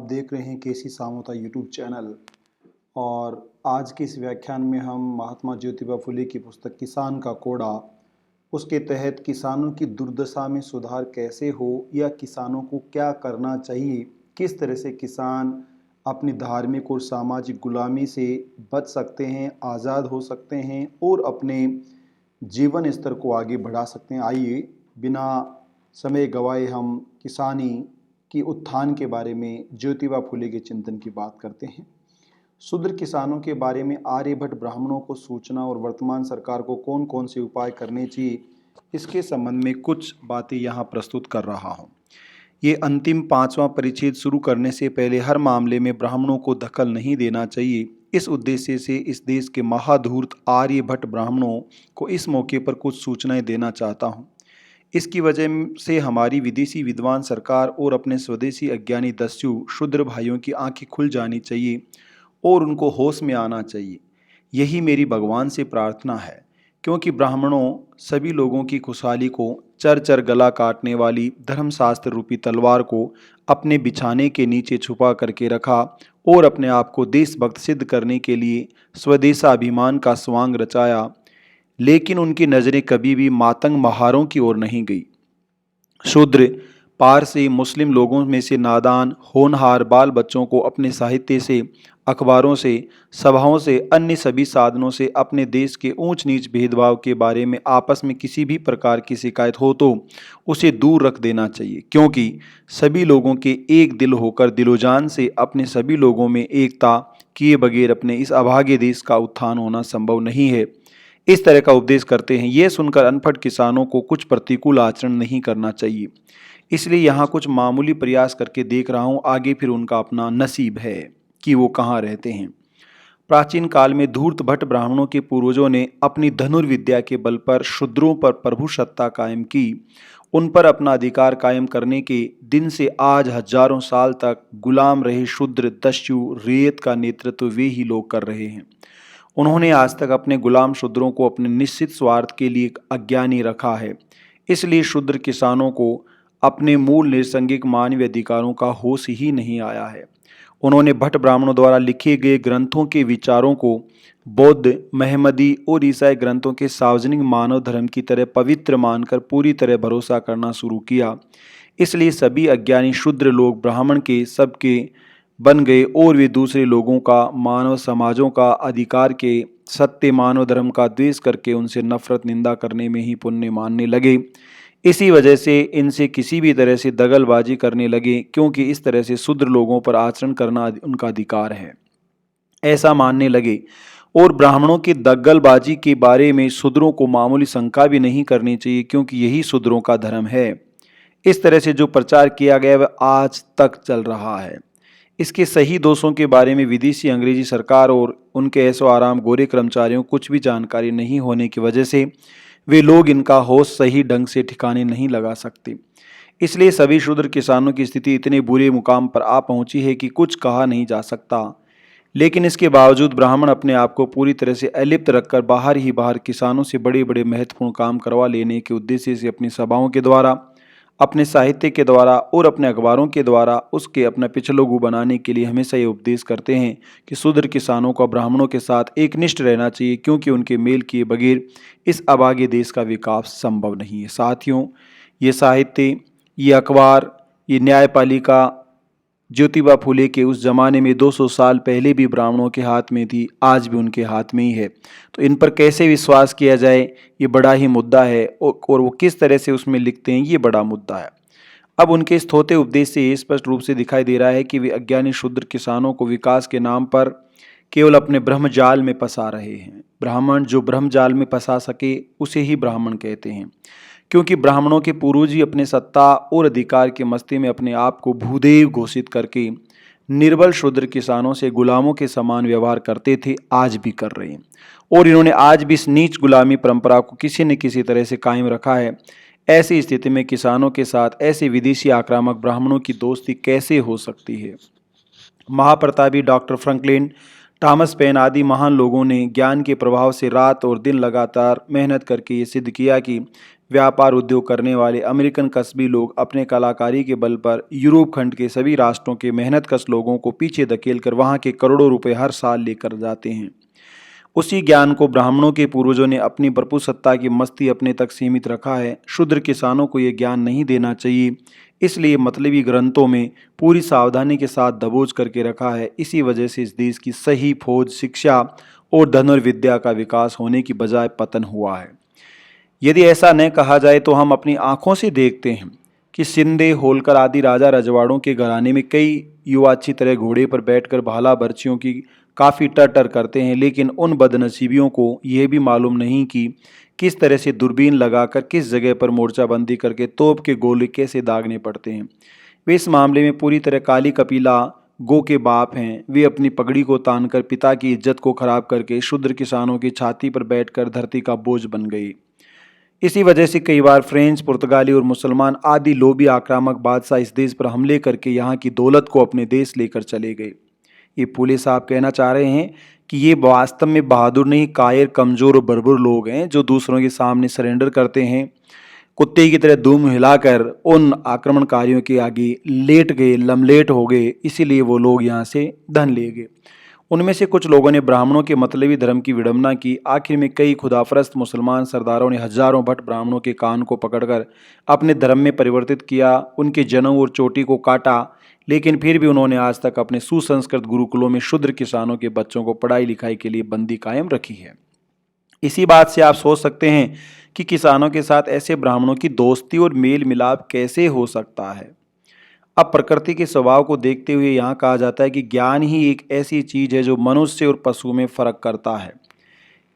देख रहे हैं केसी सामोता यूट्यूब चैनल। और आज के इस व्याख्यान में हम महात्मा ज्योतिबा फुले की पुस्तक किसान का कोड़ा, उसके तहत किसानों की दुर्दशा में सुधार कैसे हो या किसानों को क्या करना चाहिए, किस तरह से किसान अपनी धार्मिक और सामाजिक गुलामी से बच सकते हैं, आज़ाद हो सकते हैं और अपने जीवन स्तर को आगे बढ़ा सकते हैं। आइए बिना समय गवाए हम किसानी की उत्थान के बारे में ज्योतिबा फुले के चिंतन की बात करते हैं। शूद्र किसानों के बारे में आर्यभट्ट ब्राह्मणों को सूचना और वर्तमान सरकार को कौन कौन से उपाय करने चाहिए, इसके संबंध में कुछ बातें यहाँ प्रस्तुत कर रहा हूँ। ये अंतिम 5वां परिच्छेद शुरू करने से पहले हर मामले में ब्राह्मणों को दखल नहीं देना चाहिए। इस उद्देश्य से इस देश के महाधूर्त आर्यभट्ट ब्राह्मणों को इस मौके पर कुछ सूचनाएं देना चाहता हूँ। इसकी वजह से हमारी विदेशी विद्वान सरकार और अपने स्वदेशी अज्ञानी दस्यु शूद्र भाइयों की आंखें खुल जानी चाहिए और उनको होश में आना चाहिए। यही मेरी भगवान से प्रार्थना है, क्योंकि ब्राह्मणों सभी लोगों की खुशहाली को चर चर गला काटने वाली धर्मशास्त्र रूपी तलवार को अपने बिछाने के नीचे छुपा करके रखा और अपने आप को देशभक्त सिद्ध करने के लिए स्वदेशाभिमान का स्वांग रचाया, लेकिन उनकी नज़रें कभी भी मातंग महारों की ओर नहीं गई। शूद्र पारसी मुस्लिम लोगों में से नादान होनहार बाल बच्चों को अपने साहित्य से, अखबारों से, सभाओं से, अन्य सभी साधनों से अपने देश के ऊंच नीच भेदभाव के बारे में आपस में किसी भी प्रकार की शिकायत हो तो उसे दूर रख देना चाहिए, क्योंकि सभी लोगों के एक दिल होकर दिलोजान से अपने सभी लोगों में एकता किए बगैर अपने इस अभागे देश का उत्थान होना संभव नहीं है। इस तरह का उपदेश करते हैं। यह सुनकर अनपढ़ किसानों को कुछ प्रतिकूल आचरण नहीं करना चाहिए, इसलिए यहाँ कुछ मामूली प्रयास करके देख रहा हूँ, आगे फिर उनका अपना नसीब है कि वो कहाँ रहते हैं। प्राचीन काल में धूर्त भट्ट ब्राह्मणों के पूर्वजों ने अपनी धनुर्विद्या के बल पर शूद्रों पर प्रभु सत्ता कायम की। उन पर अपना अधिकार कायम करने के दिन से आज हजारों साल तक गुलाम रहे शूद्र दस्यु रेत का नेतृत्व वे ही लोग कर रहे हैं। उन्होंने आज तक अपने गुलाम शूद्रों को अपने निश्चित स्वार्थ के लिए अज्ञानी रखा है। इसलिए शूद्र किसानों को अपने मूल नैसर्गिक मानवीय अधिकारों का होश ही नहीं आया है। उन्होंने भट्ट ब्राह्मणों द्वारा लिखे गए ग्रंथों के विचारों को बौद्ध, महमदी और ईसाई ग्रंथों के सार्वजनिक मानव धर्म की तरह पवित्र मानकर पूरी तरह भरोसा करना शुरू किया। इसलिए सभी अज्ञानी शूद्र लोग ब्राह्मण के सबके बन गए और वे दूसरे लोगों का, मानव समाजों का, अधिकार के, सत्य मानव धर्म का द्वेष करके उनसे नफरत निंदा करने में ही पुण्य मानने लगे। इसी वजह से इनसे किसी भी तरह से दगलबाजी करने लगे, क्योंकि इस तरह से शूद्र लोगों पर आचरण करना उनका अधिकार है, ऐसा मानने लगे। और ब्राह्मणों की दगलबाजी के बारे में शूद्रों को मामूली शंका भी नहीं करनी चाहिए, क्योंकि यही शूद्रों का धर्म है। इस तरह से जो प्रचार किया गया वह आज तक चल रहा है। इसके सही दोषों के बारे में विदेशी अंग्रेजी सरकार और उनके ऐशो आराम गोरे कर्मचारियों को कुछ भी जानकारी नहीं होने की वजह से वे लोग इनका होश सही ढंग से ठिकाने नहीं लगा सकते। इसलिए सभी शूद्र किसानों की स्थिति इतने बुरे मुकाम पर आ पहुंची है कि कुछ कहा नहीं जा सकता। लेकिन इसके बावजूद ब्राह्मण अपने आप को पूरी तरह से अलिप्त रखकर बाहर ही बाहर किसानों से बड़े बड़े महत्वपूर्ण काम करवा लेने के उद्देश्य से अपनी सभाओं के द्वारा, अपने साहित्य के द्वारा और अपने अखबारों के द्वारा उसके अपना पिछलोगू बनाने के लिए हमेशा ये उपदेश करते हैं कि शूद्र किसानों को ब्राह्मणों के साथ एकनिष्ठ रहना चाहिए, क्योंकि उनके मेल किए बगैर इस अभागे देश का विकास संभव नहीं है। साथियों, ये साहित्य, ये अखबार, ये न्यायपालिका ज्योतिबा फुले के उस जमाने में 200 साल पहले भी ब्राह्मणों के हाथ में थी, आज भी उनके हाथ में ही है। तो इन पर कैसे विश्वास किया जाए, ये बड़ा ही मुद्दा है, और वो किस तरह से उसमें लिखते हैं, ये बड़ा मुद्दा है। अब उनके इस थोथे उपदेश से स्पष्ट रूप से दिखाई दे रहा है कि वे अज्ञानी शूद्र किसानों को विकास के नाम पर केवल अपने ब्रह्मजाल में फंसा रहे हैं। ब्राह्मण जो ब्रह्मजाल में फंसा सके उसे ही ब्राह्मण कहते हैं, क्योंकि ब्राह्मणों के पूर्वज ही अपने सत्ता और अधिकार के मस्ती में अपने आप को भूदेव घोषित करके निर्बल शूद्र किसानों से गुलामों के समान व्यवहार करते थे, आज भी कर रहे हैं। और इन्होंने आज भी इस नीच गुलामी परंपरा को किसी न किसी तरह से कायम रखा है। ऐसी स्थिति में किसानों के साथ ऐसे विदेशी आक्रामक ब्राह्मणों की दोस्ती कैसे हो सकती है। महाप्रतापी डॉक्टर फ्रैंकलिन, थॉमस पेन आदि महान लोगों ने ज्ञान के प्रभाव से रात और दिन लगातार मेहनत करके ये सिद्ध किया कि व्यापार उद्योग करने वाले अमेरिकन कस्बी लोग अपने कलाकारी के बल पर यूरोप खंड के सभी राष्ट्रों के मेहनतकश लोगों को पीछे धकेलकर वहां के करोड़ों रुपए हर साल लेकर जाते हैं। उसी ज्ञान को ब्राह्मणों के पूर्वजों ने अपनी भरपूर सत्ता की मस्ती अपने तक सीमित रखा है। शूद्र किसानों को यह ज्ञान नहीं देना चाहिए, इसलिए मतलबी ग्रंथों में पूरी सावधानी के साथ दबोच करके रखा है। इसी वजह से इस देश की सही फौज, शिक्षा और धनुर्विद्या का विकास होने की बजाय पतन हुआ है। यदि ऐसा न कहा जाए तो हम अपनी आंखों से देखते हैं कि शिंदे, होलकर आदि राजा रजवाड़ों के घराने में कई युवा अच्छी तरह घोड़े पर बैठकर भाला बर्चियों की काफ़ी टर करते हैं, लेकिन उन बदनसीबियों को यह भी मालूम नहीं कि किस तरह से दूरबीन लगाकर किस जगह पर मोर्चाबंदी करके तोप के गोले कैसे दागने पड़ते हैं। वे इस मामले में पूरी तरह काली कपिला गो के बाप हैं। वे अपनी पगड़ी को तानकर पिता की इज्जत को खराब करके शूद्र किसानों की छाती पर बैठकर धरती का बोझ बन गई। इसी वजह से कई बार फ्रेंच, पुर्तगाली और मुसलमान आदि लोभी आक्रामक बादशाह इस देश पर हमले करके यहाँ की दौलत को अपने देश लेकर चले गए। ये फूले साहब कहना चाह रहे हैं कि ये वास्तव में बहादुर नहीं, कायर, कमजोर और बर्बर लोग हैं जो दूसरों के सामने सरेंडर करते हैं। कुत्ते की तरह दुम हिलाकर उन आक्रमणकारियों के आगे लेट गए, लमलेट हो गए, इसीलिए वो लोग यहाँ से धन ले गए। उनमें से कुछ लोगों ने ब्राह्मणों के मतलबी धर्म की विडंबना की। आखिर में कई खुदाफरस्त मुसलमान सरदारों ने हजारों भट्ट ब्राह्मणों के कान को पकड़कर अपने धर्म में परिवर्तित किया, उनके जनेऊ और चोटी को काटा, लेकिन फिर भी उन्होंने आज तक अपने सुसंस्कृत गुरुकुलों में शूद्र किसानों के बच्चों को पढ़ाई लिखाई के लिए बंदी कायम रखी है। इसी बात से आप सोच सकते हैं कि किसानों के साथ ऐसे ब्राह्मणों की दोस्ती और मेल मिलाप कैसे हो सकता है। अब प्रकृति के स्वभाव को देखते हुए यहाँ कहा जाता है कि ज्ञान ही एक ऐसी चीज है जो मनुष्य और पशु में फर्क करता है।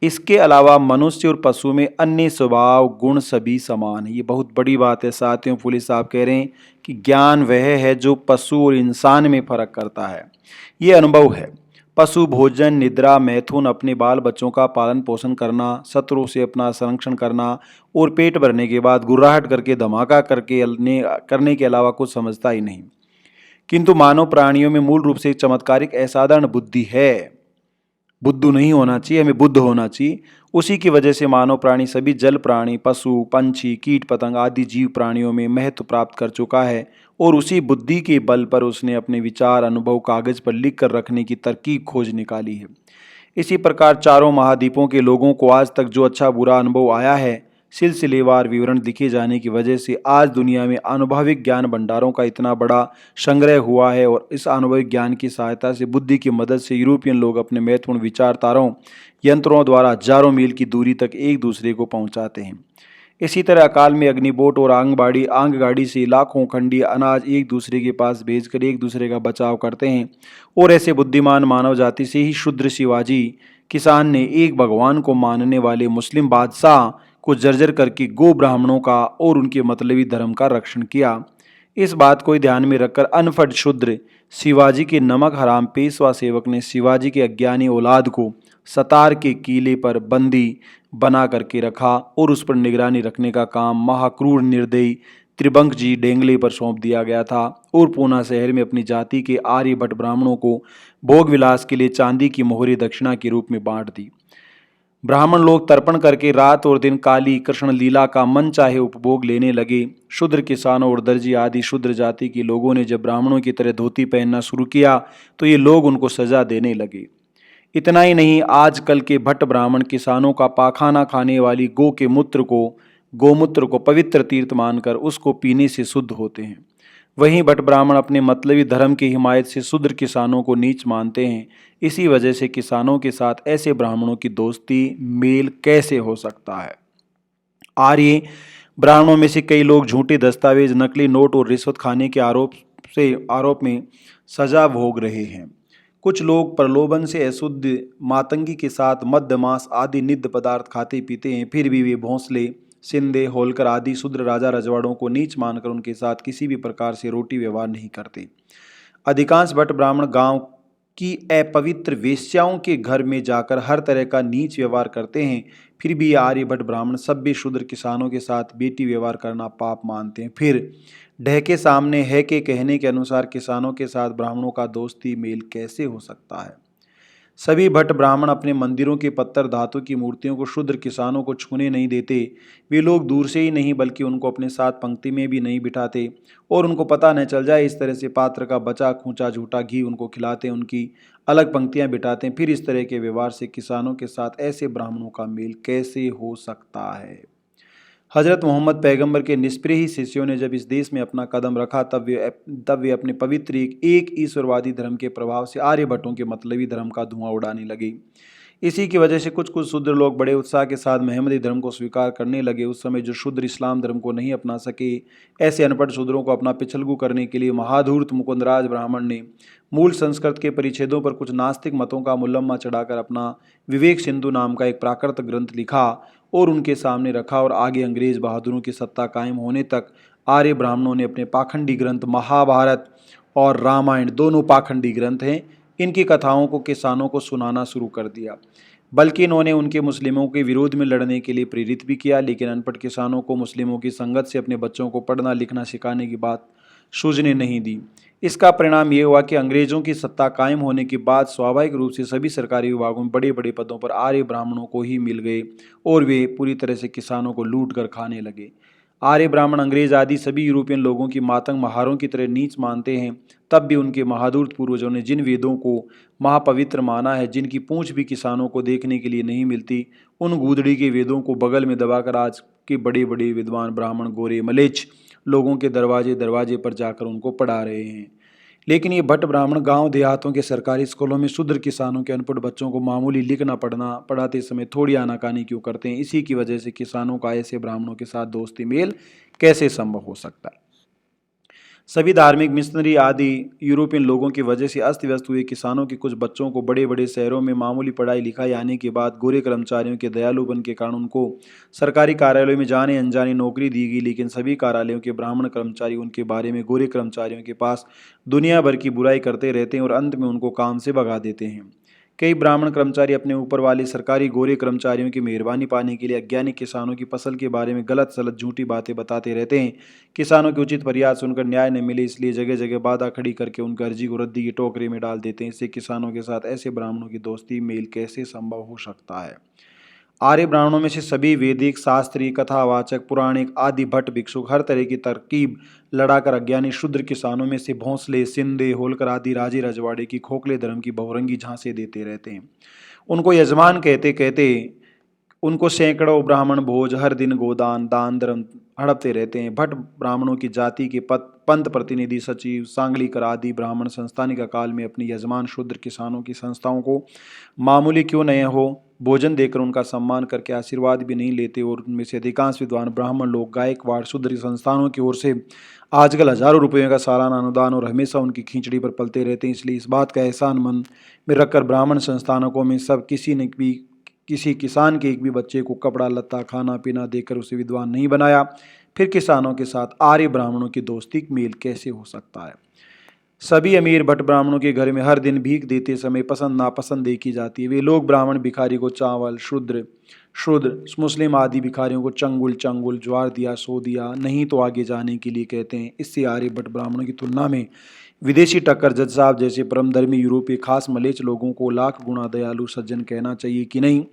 इसके अलावा मनुष्य और पशु में अन्य स्वभाव गुण सभी समान है। ये बहुत बड़ी बात है साथियों। पुलिस साहब कह रहे हैं कि ज्ञान वह है जो पशु और इंसान में फर्क करता है। ये अनुभव है। पशु भोजन, निद्रा, मैथुन, अपने बाल बच्चों का पालन पोषण करना, शत्रुओं से अपना संरक्षण करना और पेट भरने के बाद गुर्राहट करके धमाका करने के अलावा कुछ समझता ही नहीं। किंतु मानव प्राणियों में मूल रूप से एक चमत्कारिक असाधारण बुद्धि है। बुद्धू नहीं होना चाहिए, हमें बुद्ध होना चाहिए। उसी की वजह से मानव प्राणी सभी जल प्राणी, पशु, पंछी, कीट पतंग आदि जीव प्राणियों में महत्व प्राप्त कर चुका है और उसी बुद्धि के बल पर उसने अपने विचार, अनुभव कागज पर लिख कर रखने की तरकीब खोज निकाली है। इसी प्रकार चारों महाद्वीपों के लोगों को आज तक जो अच्छा बुरा अनुभव आया है, सिलसिलेवार विवरण लिखे जाने की वजह से आज दुनिया में अनुभविक ज्ञान भंडारों का इतना बड़ा संग्रह हुआ है और इस अनुभविक ज्ञान की सहायता से, बुद्धि की मदद से यूरोपियन लोग अपने महत्वपूर्ण विचार तारों, यंत्रों द्वारा हजारों मील की दूरी तक एक दूसरे को पहुंचाते हैं। इसी तरह अकाल में अग्निबोट और आंगगाड़ी से लाखों खंडी अनाज एक दूसरे के पास भेजकर एक दूसरे का बचाव करते हैं। और ऐसे बुद्धिमान मानव जाति से ही शूद्र शिवाजी किसान ने एक भगवान को मानने वाले मुस्लिम बादशाह को जर्जर करके गो ब्राह्मणों का और उनके मतलबी धर्म का रक्षण किया। इस बात को ध्यान में रखकर अनफट शूद्र शिवाजी के नमक हराम पेशवा सेवक ने शिवाजी के अज्ञानी औलाद को सतार के किले पर बंदी बना करके रखा और उस पर निगरानी रखने का काम महाक्रूर निर्दयी त्रिभंग जी डेंगले पर सौंप दिया गया था और पूना शहर में अपनी जाति के आर्यभट्ट ब्राह्मणों को भोग विलास के लिए चांदी की मोहरी दक्षिणा के रूप में बांट दी। ब्राह्मण लोग तर्पण करके रात और दिन काली कृष्ण लीला का मन चाहे उपभोग लेने लगे। शूद्र किसानों और दर्जी आदि शूद्र जाति के लोगों ने जब ब्राह्मणों की तरह धोती पहनना शुरू किया तो ये लोग उनको सजा देने लगे। इतना ही नहीं, आजकल के भट्ट ब्राह्मण किसानों का पाखाना खाने वाली गोमूत्र को पवित्र तीर्थ मानकर उसको पीने से शुद्ध होते हैं। वहीं भट्ट ब्राह्मण अपने मतलबी धर्म की हिमायत से शूद्र किसानों को नीच मानते हैं। इसी वजह से किसानों के साथ ऐसे ब्राह्मणों की दोस्ती मेल कैसे हो सकता है। आर्य ब्राह्मणों में से कई लोग झूठे दस्तावेज, नकली नोट और रिश्वत खाने के आरोप में सजा भोग रहे हैं। कुछ लोग प्रलोभन से अशुद्ध मातंगी के साथ मद्य, मांस आदि नित्य पदार्थ खाते पीते हैं, फिर भी वे भोंसले, शिंदे, होलकर आदि शूद्र राजा रजवाड़ों को नीच मानकर उनके साथ किसी भी प्रकार से रोटी व्यवहार नहीं करते। अधिकांश भट्ट ब्राह्मण गांव की अपवित्र वेश्याओं के घर में जाकर हर तरह का नीच व्यवहार करते हैं। फिर भी आर्य भट्ट ब्राह्मण सभ्य शूद्र किसानों के साथ बेटी व्यवहार करना पाप मानते हैं। फिर ढह के सामने है के कहने के अनुसार किसानों के साथ ब्राह्मणों का दोस्ती मेल कैसे हो सकता है। सभी भट्ट ब्राह्मण अपने मंदिरों के पत्थर धातु की मूर्तियों को शूद्र किसानों को छूने नहीं देते। वे लोग दूर से ही नहीं बल्कि उनको अपने साथ पंक्ति में भी नहीं बिठाते और उनको पता न चल जाए इस तरह से पात्र का बचा खूंचा झूठा घी उनको खिलाते, उनकी अलग पंक्तियां बिठाते हैं। फिर इस तरह के व्यवहार से किसानों के साथ ऐसे ब्राह्मणों का मेल कैसे हो सकता है। हजरत मोहम्मद पैगंबर के निष्प्रिय ही शिष्यों ने जब इस देश में अपना कदम रखा तब वे अपने पवित्र एक ईश्वरवादी धर्म के प्रभाव से आर्यभट्टों के मतलबी धर्म का धुआं उड़ाने लगे। इसी की वजह से कुछ कुछ शूद्र लोग बड़े उत्साह के साथ महमदी धर्म को स्वीकार करने लगे। उस समय जो शूद्र इस्लाम धर्म को नहीं अपना सके, ऐसे अनपढ़ शूद्रों को अपना पिछलगू करने के लिए महाधूर्त मुकुंदराज ब्राह्मण ने मूल संस्कृत के परिच्छेदों पर कुछ नास्तिक मतों का मुलम्मा चढ़ाकर अपना विवेक सिंधु नाम का एक प्राकृत ग्रंथ लिखा और उनके सामने रखा और आगे अंग्रेज बहादुरों की सत्ता कायम होने तक आर्य ब्राह्मणों ने अपने पाखंडी ग्रंथ महाभारत और रामायण, दोनों पाखंडी ग्रंथ हैं, इनकी कथाओं को किसानों को सुनाना शुरू कर दिया। बल्कि इन्होंने उनके मुस्लिमों के विरोध में लड़ने के लिए प्रेरित भी किया, लेकिन अनपढ़ किसानों को मुस्लिमों की संगत से अपने बच्चों को पढ़ना लिखना सिखाने की बात सूझने नहीं दी। इसका परिणाम ये हुआ कि अंग्रेजों की सत्ता कायम होने के बाद स्वाभाविक रूप से सभी सरकारी विभागों में बड़े बड़े पदों पर आर्य ब्राह्मणों को ही मिल गए और वे पूरी तरह से किसानों को लूट कर खाने लगे। आर्य ब्राह्मण अंग्रेज आदि सभी यूरोपियन लोगों की मातंग महारों की तरह नीच मानते हैं, तब भी उनके महादूत पूर्वजों ने जिन वेदों को महापवित्र माना है, जिनकी पूंछ भी किसानों को देखने के लिए नहीं मिलती, उन गूदड़ी के वेदों को बगल में दबाकर आज के बड़े बड़े विद्वान ब्राह्मण गोरे मलेच्छ लोगों के दरवाजे दरवाजे पर जाकर उनको पढ़ा रहे हैं। लेकिन ये भट्ट ब्राह्मण गांव देहातों के सरकारी स्कूलों में शूद्र किसानों के अनपढ़ बच्चों को मामूली लिखना पढ़ना पढ़ाते समय थोड़ी आनाकानी क्यों करते हैं। इसी की वजह से किसानों का ऐसे ब्राह्मणों के साथ दोस्ती मेल कैसे संभव हो सकता है। सभी धार्मिक मिशनरी आदि यूरोपियन लोगों की वजह से अस्त व्यस्त हुए किसानों के कुछ बच्चों को बड़े बड़े शहरों में मामूली पढ़ाई लिखाई आने के बाद गोरे कर्मचारियों के दयालुपन के कारण उनको सरकारी कार्यालयों में जाने अनजाने नौकरी दी गई। लेकिन सभी कार्यालयों के ब्राह्मण कर्मचारी उनके बारे में गोरे कर्मचारियों के पास दुनिया भर की बुराई करते रहते हैं और अंत में उनको काम से भगा देते हैं। कई ब्राह्मण कर्मचारी अपने ऊपर वाले सरकारी गोरे कर्मचारियों की मेहरबानी पाने के लिए अज्ञानी किसानों की फसल के बारे में गलत सलत झूठी बातें बताते रहते हैं। किसानों की उचित फरियाद सुनकर न्याय न मिले इसलिए जगह जगह बाधा खड़ी करके उनकी अर्जी को रद्दी की टोकरी में डाल देते हैं। इससे किसानों के साथ ऐसे ब्राह्मणों की दोस्ती मेल कैसे संभव हो सकता है। आर्य ब्राह्मणों में से सभी वैदिक शास्त्रीय कथावाचक पुराणिक आदि भट्ट भिक्षुक हर तरह की तरकीब लड़ाकर अज्ञानी शूद्र किसानों में से भोंसले सिंधे होलकर आदि राजे रजवाड़े की खोखले धर्म की बहुरंगी झांसे देते रहते हैं। उनको यजमान कहते कहते उनको सैकड़ों ब्राह्मण भोज हर दिन गोदान दान धर्म हड़पते रहते हैं। भट्ट ब्राह्मणों की जाति के पंत प्रतिनिधि सचिव सांगलीकर आदि ब्राह्मण संस्थानिक काल में अपनी यजमान शूद्र किसानों की संस्थाओं को मामूली क्यों नहीं हो भोजन देकर उनका सम्मान करके आशीर्वाद भी नहीं लेते और उनमें से अधिकांश विद्वान ब्राह्मण लोग गायकवाड़ शूद्र संस्थानों की ओर से आजकल हजारों रुपयों का सालाना अनुदान और हमेशा उनकी खींचड़ी पर पलते रहते हैं। इसलिए इस बात का एहसान मन में रखकर ब्राह्मण संस्थानकों में सब किसी किसान के एक भी बच्चे को कपड़ा लत्ता खाना पीना देकर उसे विद्वान नहीं बनाया। फिर किसानों के साथ आर्य ब्राह्मणों की दोस्ती मेल कैसे हो सकता है। सभी अमीर भट्ट ब्राह्मणों के घर में हर दिन भीख देते समय पसंद नापसंद देखी जाती है। वे लोग ब्राह्मण भिखारी को चावल, शूद्र मुस्लिम आदि भिखारियों को चंगुल चंगुल ज्वार दिया सो दिया नहीं तो आगे जाने के लिए कहते हैं। इससे आर्य भट्ट ब्राह्मणों की तुलना में विदेशी टक्कर जज साहब जैसे परमधर्मी यूरोपीय खास मलेच्छ लोगों को लाख गुना दयालु सज्जन कहना चाहिए कि नहीं,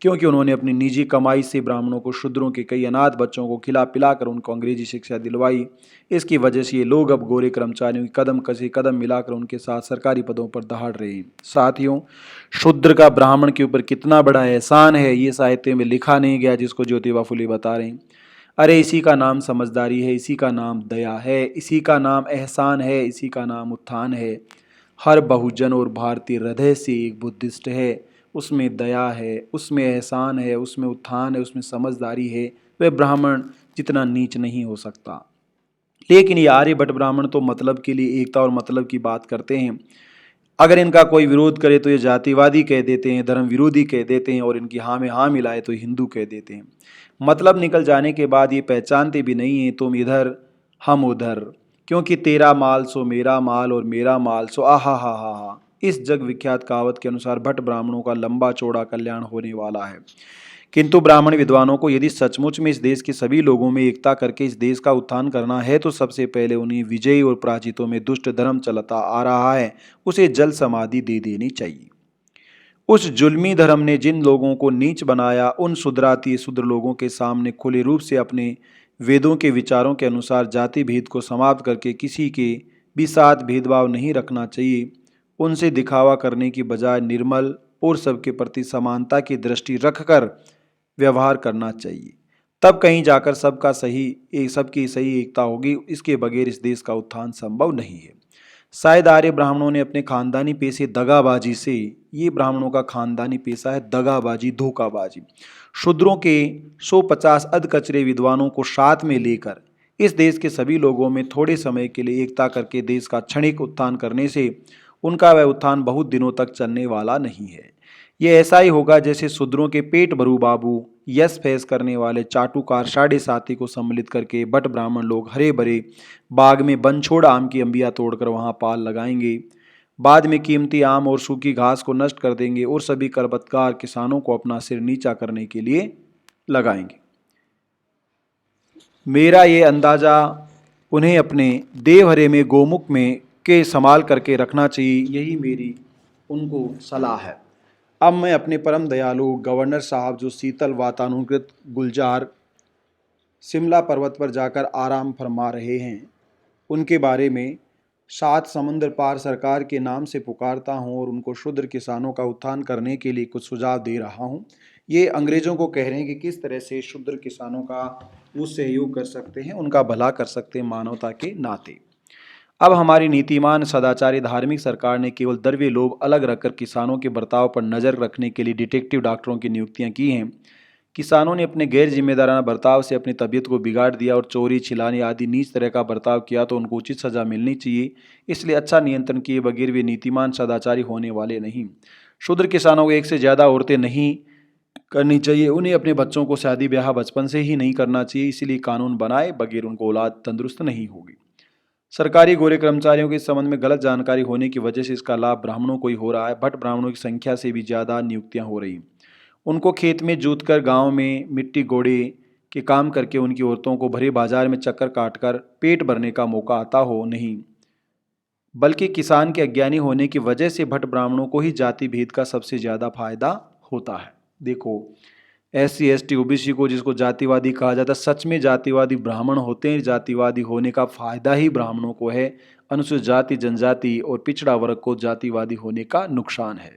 क्योंकि उन्होंने अपनी निजी कमाई से ब्राह्मणों को शूद्रों के कई अनाथ बच्चों को खिला पिलाकर उनको अंग्रेजी शिक्षा दिलवाई। इसकी वजह से ये लोग अब गोरे कर्मचारियों की कदम कसे कदम मिलाकर उनके साथ सरकारी पदों पर दहाड़ रहे हैं। साथियों, शूद्र का ब्राह्मण के ऊपर कितना बड़ा एहसान है ये साहित्य में लिखा नहीं गया, जिसको ज्योतिबा फुले बता रहे हैं। अरे इसी का नाम समझदारी है, इसी का नाम दया है, इसी का नाम एहसान है, इसी का नाम उत्थान है। हर बहुजन और भारतीय हृदय से एक बुद्धिस्ट है, उसमें दया है, उसमें एहसान है, उसमें उत्थान है, उसमें समझदारी है। वह ब्राह्मण जितना नीच नहीं हो सकता। लेकिन ये आर्यभट्ट ब्राह्मण तो मतलब के लिए एकता और मतलब की बात करते हैं। अगर इनका कोई विरोध करे तो ये जातिवादी कह देते हैं, धर्म विरोधी कह देते हैं और इनकी हाँ में हाँ मिलाए तो हिंदू कह देते हैं। मतलब निकल जाने के बाद ये पहचानते भी नहीं हैं, तुम इधर हम उधर, क्योंकि तेरा माल सो मेरा माल और मेरा माल सो आहा हा हा हा। इस जग विख्यात कहावत के अनुसार भट्ट ब्राह्मणों का लंबा चौड़ा कल्याण होने वाला है। किंतु ब्राह्मण विद्वानों को यदि सचमुच में इस देश के सभी लोगों में एकता करके इस देश का उत्थान करना है तो सबसे पहले उन्हें विजयी और पराजितों में दुष्ट धर्म चलता आ रहा है उसे जल समाधि दे देनी चाहिए। उस जुल्मी धर्म ने जिन लोगों को नीच बनाया, उन शुद्राति शूद्र लोगों के सामने खुले रूप से अपने वेदों के विचारों के अनुसार जाति भेद को समाप्त करके किसी के भी साथ भेदभाव नहीं रखना चाहिए। उनसे दिखावा करने की बजाय निर्मल और सबके प्रति समानता की दृष्टि रखकर व्यवहार करना चाहिए। तब कहीं जाकर सबकी सही एकता होगी। इसके बगैर इस देश का उत्थान संभव नहीं है। शायद आर्य ब्राह्मणों ने अपने खानदानी पेशे दगाबाजी से, ये ब्राह्मणों का खानदानी पेशा है दगाबाजी, धोखाबाजी, शूद्रों के 150 अधकचरे विद्वानों को साथ में लेकर इस देश के सभी लोगों में थोड़े समय के लिए एकता करके देश का क्षणिक उत्थान करने से उनका वह उत्थान बहुत दिनों तक चलने वाला नहीं है। ये ऐसा ही होगा जैसे शूद्रों के पेट भरू बाबू, यस फैस करने वाले चाटुकार साढ़े साथी को सम्मिलित करके बट ब्राह्मण लोग हरे भरे बाग में बनछोड़ आम की अंबियां तोड़कर वहां पाल लगाएंगे। बाद में कीमती आम और सूखी घास को नष्ट कर देंगे और सभी खरपतवार किसानों को अपना सिर नीचा करने के लिए लगाएंगे। मेरा ये अंदाजा उन्हें अपने देवहरे में गोमुख में के संभाल करके रखना चाहिए, यही मेरी उनको सलाह है। अब मैं अपने परम दयालु गवर्नर साहब जो शीतल वातानुकूलित गुलजार शिमला पर्वत पर जाकर आराम फरमा रहे हैं, उनके बारे में 7 समुद्र पार सरकार के नाम से पुकारता हूं और उनको शूद्र किसानों का उत्थान करने के लिए कुछ सुझाव दे रहा हूं। ये अंग्रेजों को कह रहे हैं कि किस तरह से शूद्र किसानों का वो सहयोग कर सकते हैं, उनका भला कर सकते हैं मानवता के नाते। अब हमारी नीतिमान सदाचारी धार्मिक सरकार ने केवल द्रव्य लोभ अलग रखकर किसानों के बर्ताव पर नजर रखने के लिए डिटेक्टिव डॉक्टरों की नियुक्तियां की हैं। किसानों ने अपने गैर जिम्मेदाराना बर्ताव से अपनी तबीयत को बिगाड़ दिया और चोरी छिलाने आदि नीच तरह का बर्ताव किया तो उनको उचित सजा मिलनी चाहिए। इसलिए अच्छा नियंत्रण किए बगैर वे नीतिमान सदाचारी होने वाले नहीं। शूद्र किसानों को एक से ज़्यादा औरतें नहीं करनी चाहिए। उन्हें अपने बच्चों को शादी ब्याह बचपन से ही नहीं करना चाहिए। इसीलिए कानून बनाए बगैर उनको औलाद तंदुरुस्त नहीं होगी। सरकारी गोरे कर्मचारियों के इस संबंध में गलत जानकारी होने की वजह से इसका लाभ ब्राह्मणों को ही हो रहा है। भट्ट ब्राह्मणों की संख्या से भी ज़्यादा नियुक्तियां हो रही। उनको खेत में जोत कर, गाँव में मिट्टी गोड़े के काम करके उनकी औरतों को भरे बाजार में चक्कर काटकर पेट भरने का मौका आता हो नहीं, बल्कि किसान के अज्ञानी होने की वजह से भट्ट ब्राह्मणों को ही जाति भेद का सबसे ज़्यादा फायदा होता है। देखो, SC ST OBC को जिसको जातिवादी कहा जाता है, सच में जातिवादी ब्राह्मण होते हैं। जातिवादी होने का फायदा ही ब्राह्मणों को है। अनुसूचित जाति, जनजाति और पिछड़ा वर्ग को जातिवादी होने का नुकसान है।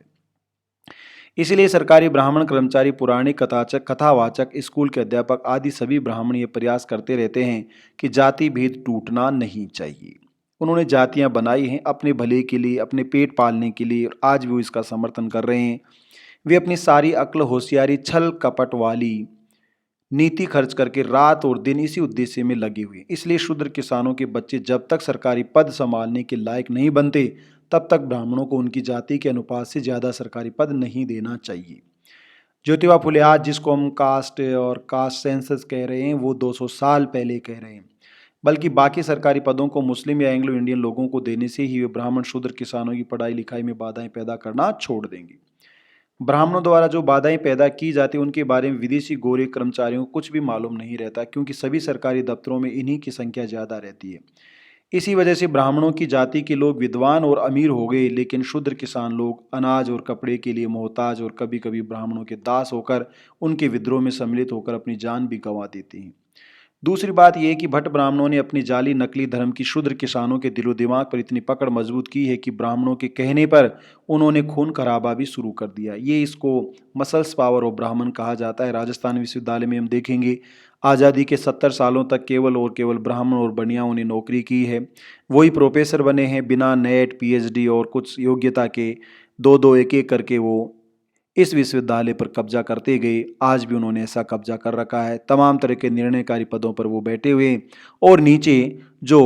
इसलिए सरकारी ब्राह्मण कर्मचारी, पुराणिक कथाचक, कथावाचक, स्कूल के अध्यापक आदि सभी ब्राह्मण ये प्रयास करते रहते हैं कि जाति भेद टूटना नहीं चाहिए। उन्होंने जातियां बनाई हैं अपने भले के लिए, अपने पेट पालने के लिए, और आज भी वो इसका समर्थन कर रहे हैं। वे अपनी सारी अक्ल, होशियारी, छल कपट वाली नीति खर्च करके रात और दिन इसी उद्देश्य में लगे हुए। इसलिए शूद्र किसानों के बच्चे जब तक सरकारी पद संभालने के लायक नहीं बनते, तब तक ब्राह्मणों को उनकी जाति के अनुपात से ज़्यादा सरकारी पद नहीं देना चाहिए। ज्योतिबा फुले आज जिसको हम कास्ट और कास्ट सेंसस कह रहे हैं, वो 200 साल पहले कह रहे हैं। बल्कि बाकी सरकारी पदों को मुस्लिम या एंग्लो इंडियन लोगों को देने से ही वे ब्राह्मण शूद्र किसानों की पढ़ाई लिखाई में बाधाएं पैदा करना छोड़ देंगे। ब्राह्मणों द्वारा जो बाधाएं पैदा की जाती उनके बारे में विदेशी गोरे कर्मचारियों को कुछ भी मालूम नहीं रहता, क्योंकि सभी सरकारी दफ्तरों में इन्हीं की संख्या ज़्यादा रहती है। इसी वजह से ब्राह्मणों की जाति के लोग विद्वान और अमीर हो गए, लेकिन शूद्र किसान लोग अनाज और कपड़े के लिए मोहताज और कभी कभी ब्राह्मणों के दास होकर उनके विद्रोह में सम्मिलित होकर अपनी जान भी गंवा देते हैं। दूसरी बात यह कि भट्ट ब्राह्मणों ने अपनी जाली नकली धर्म की शूद्र किसानों के दिलो दिमाग पर इतनी पकड़ मजबूत की है कि ब्राह्मणों के कहने पर उन्होंने खून खराबा भी शुरू कर दिया। ये इसको मसल्स पावर ऑफ ब्राह्मण कहा जाता है। राजस्थान विश्वविद्यालय में हम देखेंगे आज़ादी के 70 सालों तक केवल और केवल ब्राह्मण और बनियाओं ने नौकरी की है। वही प्रोफेसर बने हैं बिना नेट, PhD और कुछ योग्यता के। दो दो एक एक करके वो इस विश्वविद्यालय पर कब्जा करते गए। आज भी उन्होंने ऐसा कब्जा कर रखा है। तमाम तरह के निर्णयकारी पदों पर वो बैठे हुए, और नीचे जो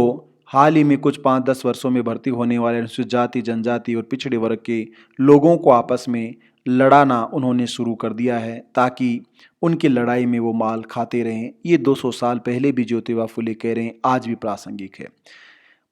हाल ही में कुछ 5-10 वर्षों में भर्ती होने वाले अनुसूचित जाति, जनजाति और पिछड़े वर्ग के लोगों को आपस में लड़ाना उन्होंने शुरू कर दिया है, ताकि उनकी लड़ाई में वो माल खाते रहें। ये 200 साल पहले भी ज्योतिबा फुले कह रहे हैं, आज भी प्रासंगिक है।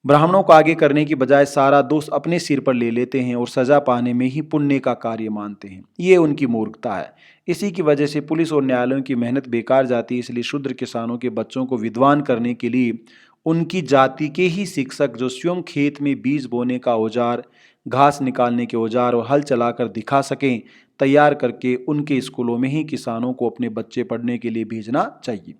ब्राह्मणों को आगे करने की बजाय सारा दोष अपने सिर पर ले लेते हैं और सजा पाने में ही पुण्य का कार्य मानते हैं। ये उनकी मूर्खता है। इसी की वजह से पुलिस और न्यायालयों की मेहनत बेकार जाती है। इसलिए शूद्र किसानों के बच्चों को विद्वान करने के लिए उनकी जाति के ही शिक्षक, जो स्वयं खेत में बीज बोने का औजार, घास निकालने के औजार और हल चलाकर दिखा सकें, तैयार करके उनके स्कूलों में ही किसानों को अपने बच्चे पढ़ने के लिए भेजना चाहिए।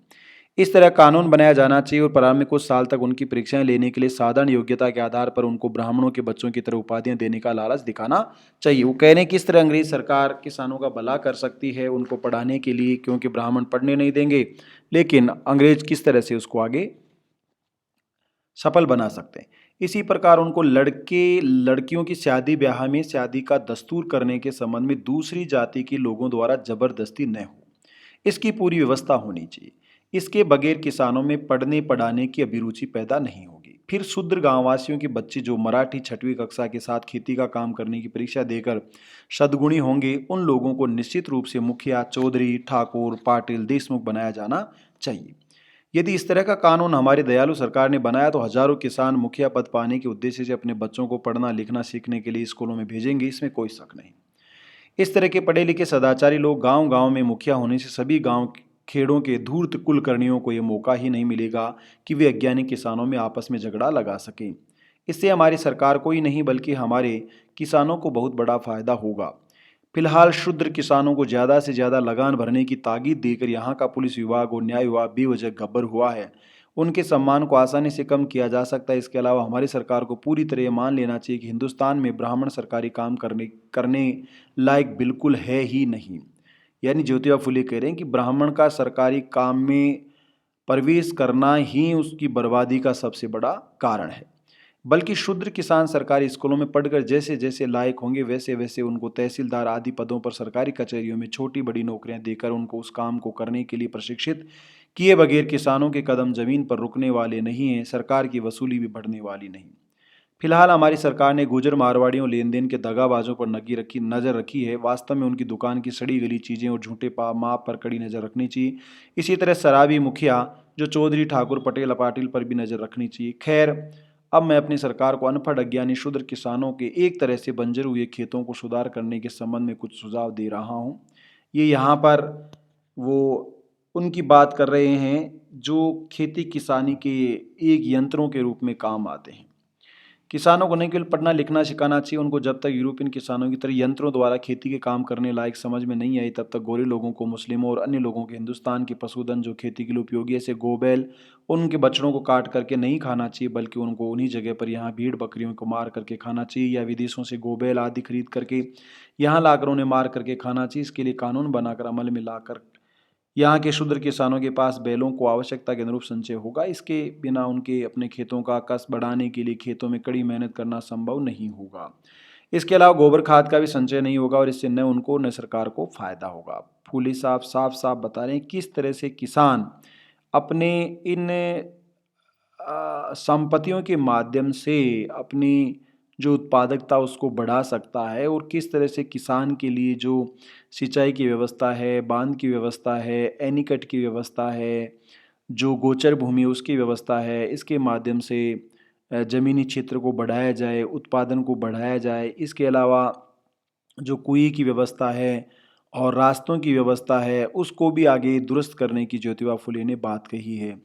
इस तरह कानून बनाया जाना चाहिए और प्रारंभ में कुछ साल तक उनकी परीक्षाएं लेने के लिए साधारण योग्यता के आधार पर उनको ब्राह्मणों के बच्चों की तरह उपाधियां देने का लालच दिखाना चाहिए। वो कह रहे हैं किस तरह अंग्रेज सरकार किसानों का भला कर सकती है उनको पढ़ाने के लिए, क्योंकि ब्राह्मण पढ़ने नहीं देंगे, लेकिन अंग्रेज किस तरह से उसको आगे सफल बना सकते हैं। इसी प्रकार उनको लड़के लड़कियों की शादी ब्याह में शादी का दस्तूर करने के संबंध में दूसरी जाति के लोगों द्वारा जबरदस्ती न हो, इसकी पूरी व्यवस्था होनी चाहिए। इसके बगैर किसानों में पढ़ने पढ़ाने की अभिरुचि पैदा नहीं होगी। फिर शूद्र गांववासियों के बच्चे जो मराठी 6वीं कक्षा के साथ खेती का काम करने की परीक्षा देकर सद्गुणी होंगे, उन लोगों को निश्चित रूप से मुखिया, चौधरी, ठाकुर, पाटिल, देशमुख बनाया जाना चाहिए। यदि इस तरह का कानून हमारी दयालु सरकार ने बनाया तो हजारों किसान मुखिया पद पाने के उद्देश्य से अपने बच्चों को पढ़ना लिखना सीखने के लिए स्कूलों में भेजेंगे, इसमें कोई शक नहीं। इस तरह के पढ़े लिखे सदाचारी लोग गांव गांव में मुखिया होने से सभी गांव खेड़ों के धूर्त कुलकर्णियों को यह मौका ही नहीं मिलेगा कि वे अज्ञानी किसानों में आपस में झगड़ा लगा सकें। इससे हमारी सरकार को ही नहीं बल्कि हमारे किसानों को बहुत बड़ा फायदा होगा। फिलहाल शूद्र किसानों को ज़्यादा से ज़्यादा लगान भरने की ताकीद देकर यहाँ का पुलिस विभाग और न्याय विभाग बेवजह गब्बर हुआ है। उनके सम्मान को आसानी से कम किया जा सकता है। इसके अलावा हमारी सरकार को पूरी तरह ये मान लेना चाहिए कि हिंदुस्तान में ब्राह्मण सरकारी काम करने लायक बिल्कुल है ही नहीं। यानी ज्योतिबा फुले कह रहे हैं कि ब्राह्मण का सरकारी काम में प्रवेश करना ही उसकी बर्बादी का सबसे बड़ा कारण है। बल्कि शूद्र किसान सरकारी स्कूलों में पढ़कर जैसे जैसे लायक होंगे वैसे वैसे उनको तहसीलदार आदि पदों पर सरकारी कचहरियों में छोटी बड़ी नौकरियां देकर उनको उस काम को करने के लिए प्रशिक्षित किए बगैर किसानों के कदम जमीन पर रुकने वाले नहीं हैं, सरकार की वसूली भी बढ़ने वाली नहीं। फिलहाल हमारी सरकार ने गुजर मारवाड़ियों लेन देन के दगाबाजों पर नजर रखी है। वास्तव में उनकी दुकान की सड़ी गली चीज़ें और झूठे माप पर कड़ी नज़र रखनी चाहिए। इसी तरह शराबी मुखिया जो चौधरी, ठाकुर, पटेल, पाटिल पर भी नज़र रखनी चाहिए। खैर, अब मैं अपनी सरकार को अनपढ़ अज्ञानी शूद्र किसानों के एक तरह से बंजर हुए खेतों को सुधार करने के संबंध में कुछ सुझाव दे रहा हूँ। ये यहाँ पर वो उनकी बात कर रहे हैं जो खेती किसानी के एक यंत्रों के रूप में काम आते हैं। किसानों को नहीं केवल पढ़ना लिखना सिखाना चाहिए, उनको जब तक यूरोपियन किसानों की तरह यंत्रों द्वारा खेती के काम करने लायक समझ में नहीं आई तब तक गोरे लोगों को, मुस्लिमों और अन्य लोगों के हिंदुस्तान के पशुधन जो खेती के लिए उपयोगी ऐसे गोबैल, उनके बछड़ों को काट करके नहीं खाना चाहिए, बल्कि उनको उन्हीं जगह पर यहाँ भीड़ बकरियों को मार करके खाना चाहिए, या विदेशों से गोबैल आदि खरीद करके यहाँ लाकर उन्हें मार करके खाना चाहिए। इसके लिए कानून बनाकर अमल में लाकर यहाँ के शूद्र किसानों के पास बैलों को आवश्यकता के अनुरूप संचय होगा। इसके बिना उनके अपने खेतों का कस बढ़ाने के लिए खेतों में कड़ी मेहनत करना संभव नहीं होगा। इसके अलावा गोबर खाद का भी संचय नहीं होगा और इससे न उनको न सरकार को फायदा होगा। फूले साहब साफ साफ बता रहे हैं किस तरह से किसान अपने इन संपत्तियों के माध्यम से अपनी जो उत्पादकता उसको बढ़ा सकता है, और किस तरह से किसान के लिए जो सिंचाई की व्यवस्था है, बांध की व्यवस्था है, एनीकट की व्यवस्था है, जो गोचर भूमि उसकी व्यवस्था है, इसके माध्यम से ज़मीनी क्षेत्र को बढ़ाया जाए, उत्पादन को बढ़ाया जाए। इसके अलावा जो कुएं की व्यवस्था है और रास्तों की व्यवस्था है उसको भी आगे दुरुस्त करने की ज्योतिबा फुले ने बात कही है।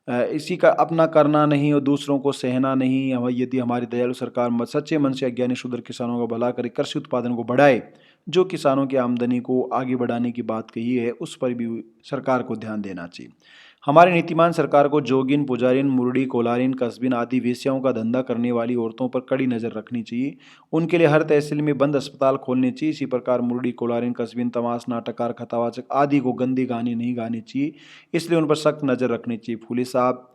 इसी का अपना करना नहीं और दूसरों को सहना नहीं। यदि हमारी दयालु सरकार सच्चे मन से अज्ञानी शूद्र किसानों का भला करे, कृषि उत्पादन को बढ़ाए, जो किसानों की आमदनी को आगे बढ़ाने की बात कही है उस पर भी सरकार को ध्यान देना चाहिए। हमारी नीतिमान सरकार को जोगिन, पुजारिन, मुरड़ी, कोलारिन, कस्बिन आदि वेश्याओं का धंधा करने वाली औरतों पर कड़ी नज़र रखनी चाहिए। उनके लिए हर तहसील में बंद अस्पताल खोलने चाहिए। इसी प्रकार मुरड़ी, कोलारिन, कस्बिन, तमाश, नाटककार, कथावाचक आदि को गंदे गाने नहीं गाने चाहिए, इसलिए उन पर सख्त नज़र रखनी चाहिए। फूले साहब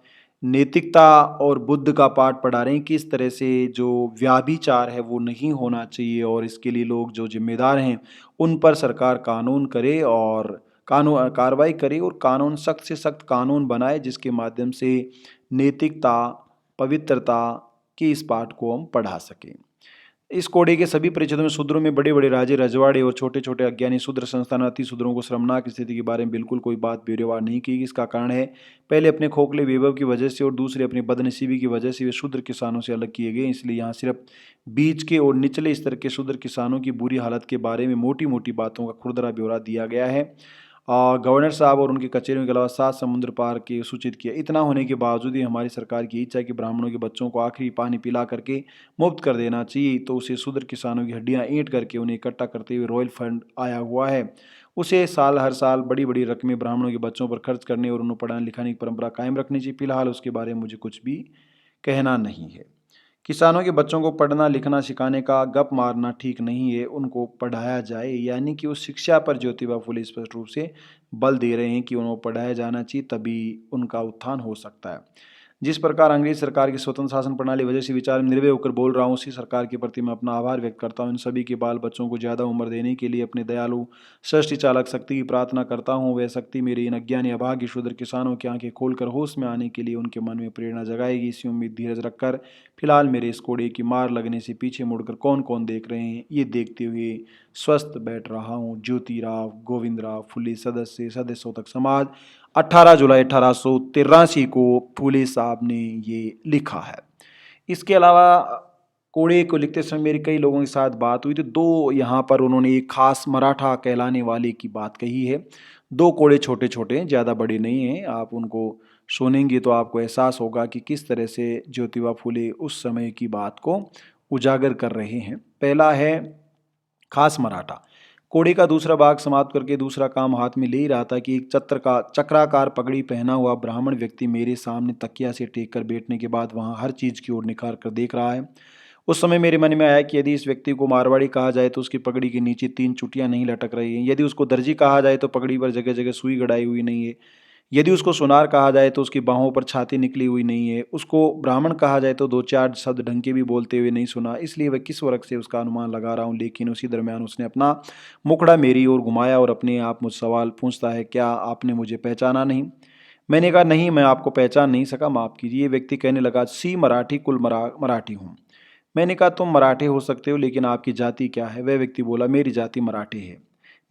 नैतिकता और बुद्ध का पाठ पढ़ा रहे हैं, किस तरह से जो व्याभिचार है वो नहीं होना चाहिए, और इसके लिए लोग जो जिम्मेदार हैं उन पर सरकार कानून करे और कानून कार्रवाई करे और कानून सख्त से सख्त कानून बनाए, जिसके माध्यम से नैतिकता, पवित्रता के इस पाठ को हम पढ़ा सकें। इस कोड़े के सभी परिच्छेदों में शूद्रों में बड़े बड़े राजे रजवाड़े और छोटे छोटे अज्ञानी शूद्र संस्थान अति शूद्रों को श्रमनाक स्थिति के बारे में बिल्कुल कोई बात ब्यौरेवार नहीं की। इसका कारण है पहले अपने खोखले वैभव की वजह से और दूसरे अपनी बदनसीबी की वजह से वे शूद्र किसानों से अलग किए गए। इसलिए यहाँ सिर्फ बीच के और निचले स्तर के शूद्र किसानों की बुरी हालत के बारे में मोटी मोटी बातों का खुरदरा ब्यौरा दिया गया है। गवर्नर साहब और उनके कचेरियों के अलावा 7 समुद्र पार के सूचित किया। इतना होने के बावजूद ही हमारी सरकार की इच्छा है कि ब्राह्मणों के बच्चों को आखिरी पानी पिला करके मुक्त कर देना चाहिए, तो उसे शूद्र किसानों की हड्डियां ईंट करके उन्हें इकट्ठा करते हुए रॉयल फंड आया हुआ है। उसे हर साल बड़ी बड़ी रकमें ब्राह्मणों के बच्चों पर खर्च करने और उन्हें पढ़ाने लिखाने की परंपरा कायम रखनी चाहिए। फिलहाल उसके बारे में मुझे कुछ भी कहना नहीं है। किसानों के बच्चों को पढ़ना लिखना सिखाने का गप मारना ठीक नहीं है, उनको पढ़ाया जाए। यानी कि उस शिक्षा पर ज्योतिबा फुले स्पष्ट रूप से बल दे रहे हैं कि उनको पढ़ाया जाना चाहिए, तभी उनका उत्थान हो सकता है। जिस प्रकार अंग्रेज सरकार की स्वतंत्र शासन प्रणाली वजह से विचार में निर्भय होकर बोल रहा हूँ, उसी सरकार के प्रति मैं अपना आभार व्यक्त करता हूँ। इन सभी के बाल बच्चों को ज़्यादा उम्र देने के लिए अपने दयालु सृष्टि चालक शक्ति की प्रार्थना करता हूँ। वह शक्ति मेरे इन अज्ञानी अभाग्य शूद्र किसानों की आंखें खोलकर होश में आने के लिए उनके मन में प्रेरणा जगाएगी। इसी उम्मीद धीरज रखकर फिलहाल मेरे इस कोड़े की मार लगने से पीछे मुड़कर कौन कौन देख रहे हैं, ये देखते हुए स्वस्थ बैठ रहा हूँ। ज्योतिराव गोविंदराव फुले सदस्य सदस्योतक समाज 18 जुलाई 1883 को फुले साहब ने ये लिखा है। इसके अलावा कोड़े को लिखते समय मेरी कई लोगों के साथ बात हुई, तो दो यहाँ पर उन्होंने एक खास मराठा कहलाने वाले की बात कही है। दो कोड़े छोटे छोटे हैं, ज़्यादा बड़े नहीं हैं। आप उनको सुनेंगे तो आपको एहसास होगा कि किस तरह से ज्योतिबा फुले उस समय की बात को उजागर कर रहे हैं। पहला है खास मराठा। कोड़े का दूसरा भाग समाप्त करके दूसरा काम हाथ में ले ही रहा था कि एक चक्राकार पगड़ी पहना हुआ ब्राह्मण व्यक्ति मेरे सामने तकिया से टेक कर बैठने के बाद वहां हर चीज की ओर निखार कर देख रहा है। उस समय मेरे मन में आया कि यदि इस व्यक्ति को मारवाड़ी कहा जाए तो उसकी पगड़ी के नीचे 3 चुटियां नहीं लटक रही हैं। यदि उसको दर्जी कहा जाए तो पगड़ी पर जगह जगह सुई गड़ाई हुई नहीं है। यदि उसको सुनार कहा जाए तो उसकी बाहों पर छाती निकली हुई नहीं है। उसको ब्राह्मण कहा जाए तो 2-4 शब्द ढंग के भी बोलते हुए नहीं सुना। इसलिए वह किस वर्ग से उसका अनुमान लगा रहा हूँ। लेकिन उसी दरमियान उसने अपना मुखड़ा मेरी ओर घुमाया और अपने आप मुझ सवाल पूछता है, क्या आपने मुझे पहचाना नहीं? मैंने कहा, नहीं, मैं आपको पहचान नहीं सका, माफ़ कीजिए। ये व्यक्ति कहने लगा, सी मराठी कुल मराठी हूँ। मैंने कहा, तुम मराठे हो सकते हो, लेकिन आपकी जाति क्या है? वह व्यक्ति बोला, मेरी जाति मराठी है।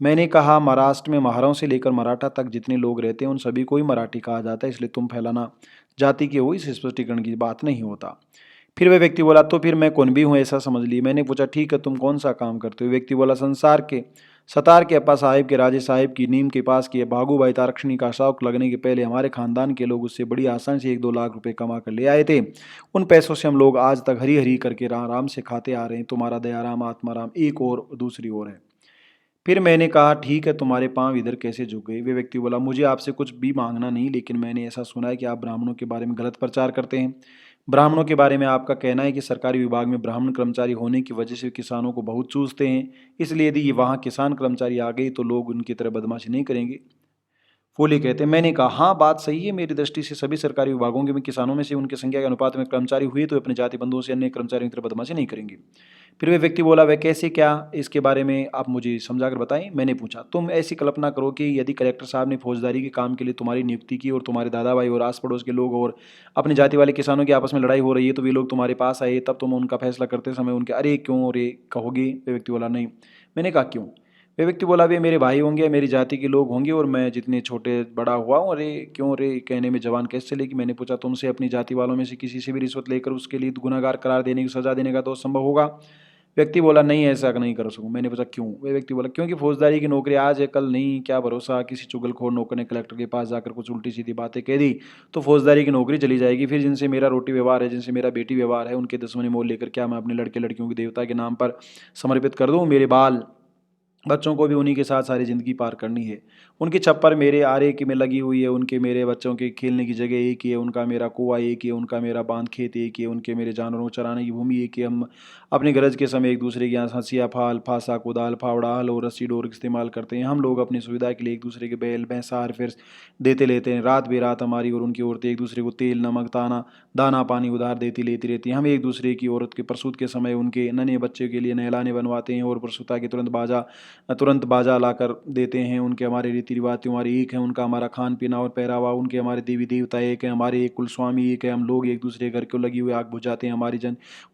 मैंने कहा, महाराष्ट्र में महाराओं से लेकर मराठा तक जितने लोग रहते हैं उन सभी को ही मराठी कहा जाता है, इसलिए तुम फैलाना जाति के हो, इस स्पष्टीकरण की बात नहीं होता। फिर वह व्यक्ति बोला, तो फिर मैं कौन भी हूँ ऐसा समझ ली। मैंने पूछा, ठीक है, तुम कौन सा काम करते हो? व्यक्ति बोला, सतार के अप्पा साहिब के राजे साहिब की नीम के पास की भागूभाई तारक्षणी का शौक लगने के पहले हमारे खानदान के लोग उससे बड़ी आसानी से 1-2 लाख रुपए कमा कर ले आए थे। उन पैसों से हम लोग आज तक हरी हरी करके आराम से खाते आ रहे हैं। तुम्हारा दयाराम आत्माराम एक और दूसरी ओर है। फिर मैंने कहा, ठीक है, तुम्हारे पांव इधर कैसे झुक गए? वे व्यक्ति बोला, मुझे आपसे कुछ भी मांगना नहीं, लेकिन मैंने ऐसा सुना है कि आप ब्राह्मणों के बारे में गलत प्रचार करते हैं। ब्राह्मणों के बारे में आपका कहना है कि सरकारी विभाग में ब्राह्मण कर्मचारी होने की वजह से किसानों को बहुत चूसते हैं, इसलिए यदि वहाँ किसान कर्मचारी आ गई तो लोग उनकी तरह बदमाशी नहीं करेंगे। फूले कहते हैं, मैंने कहा, हाँ, बात सही है। मेरी दृष्टि से सभी सरकारी विभागों के में किसानों में से उनकी संख्या के अनुपात में कर्मचारी हुए तो अपने जाति बंधुओं से अन्य कर्मचारियों की तरह बदमाशी नहीं करेंगे। फिर वे व्यक्ति बोला, वह कैसे, क्या? इसके बारे में आप मुझे समझाकर बताएं। मैंने पूछा, तुम ऐसी कल्पना करो कि यदि कलेक्टर साहब ने फौजदारी के काम के लिए तुम्हारी नियुक्ति की और तुम्हारे दादा भाई और आस पड़ोस के लोग और अपनी जाति वाले किसानों की आपस में लड़ाई हो रही है, तो वे लोग तुम्हारे पास आए, तब तुम उनका फैसला करते समय उनके अरे क्यों रे कहोगे? वे व्यक्ति बोला, नहीं। मैंने कहा, क्यों? वे व्यक्ति बोला, वे मेरे भाई होंगे, मेरी जाति के लोग होंगे और मैं जितने छोटे बड़ा हुआ हूँ। अरे क्यों रे कहने में जवान कैसे चलेगी? मैंने पूछा, तुमसे अपनी जाति वालों में से किसी से भी रिश्वत लेकर उसके लिए गुनाहगार करार देने की सजा देने का तो संभव होगा? व्यक्ति बोला, नहीं, ऐसा नहीं कर सकूँ। मैंने पूछा, क्यों? वे व्यक्ति बोला, क्योंकि फौजदारी की नौकरी आज है कल नहीं, क्या भरोसा, किसी चुगलखोर नौकर ने कलेक्टर के पास जाकर कुछ उल्टी सीधी बातें कह दी तो फौजदारी की नौकरी चली जाएगी। फिर जिनसे मेरा रोटी व्यवहार है, जिनसे मेरा बेटी व्यवहार है, उनके दुश्मनी मोल लेकर क्या मैं अपने लड़के लड़कियों की देवता के नाम पर समर्पित कर दूँ? मेरे बाल बच्चों को भी उन्हीं के साथ सारी ज़िंदगी पार करनी है। उनकी छप्पर मेरे आरे की में लगी हुई है, उनके मेरे बच्चों के खेलने की जगह एक ही है, उनका मेरा कुआँ एक ही है, उनका मेरा बांध खेत एक ही है, उनके मेरे जानवरों को चराने की भूमि एक ही है। हम अपनी गरज के समय एक दूसरे के यहाँ हंसिया, फाल, फासा, कुदाल, फावड़ा, हल और रस्सी डोर इस्तेमाल करते हैं। हम लोग अपनी सुविधा के लिए एक दूसरे के बैल भैंस हार फिर देते लेते हैं। रात बेरात हमारी और उनकी औरतें एक दूसरे को तेल नमक दाना पानी उधार देती लेती रहती हैं। हम एक दूसरे की औरत के प्रसूत के समय उनके नन्हे बच्चे के लिए नहलाने बनवाते हैं और प्रसूता के तुरंत बाजा लाकर देते हैं। उनके हमारे रीति रिवाज त्योहार एक है, उनका हमारा खान पीना और पहरावा, उनके हमारे देवी देवता एक है, हमारे एक कुल स्वामी एक है। हम लोग एक दूसरे घर को लगी हुई आग बुझाते हैं, हमारी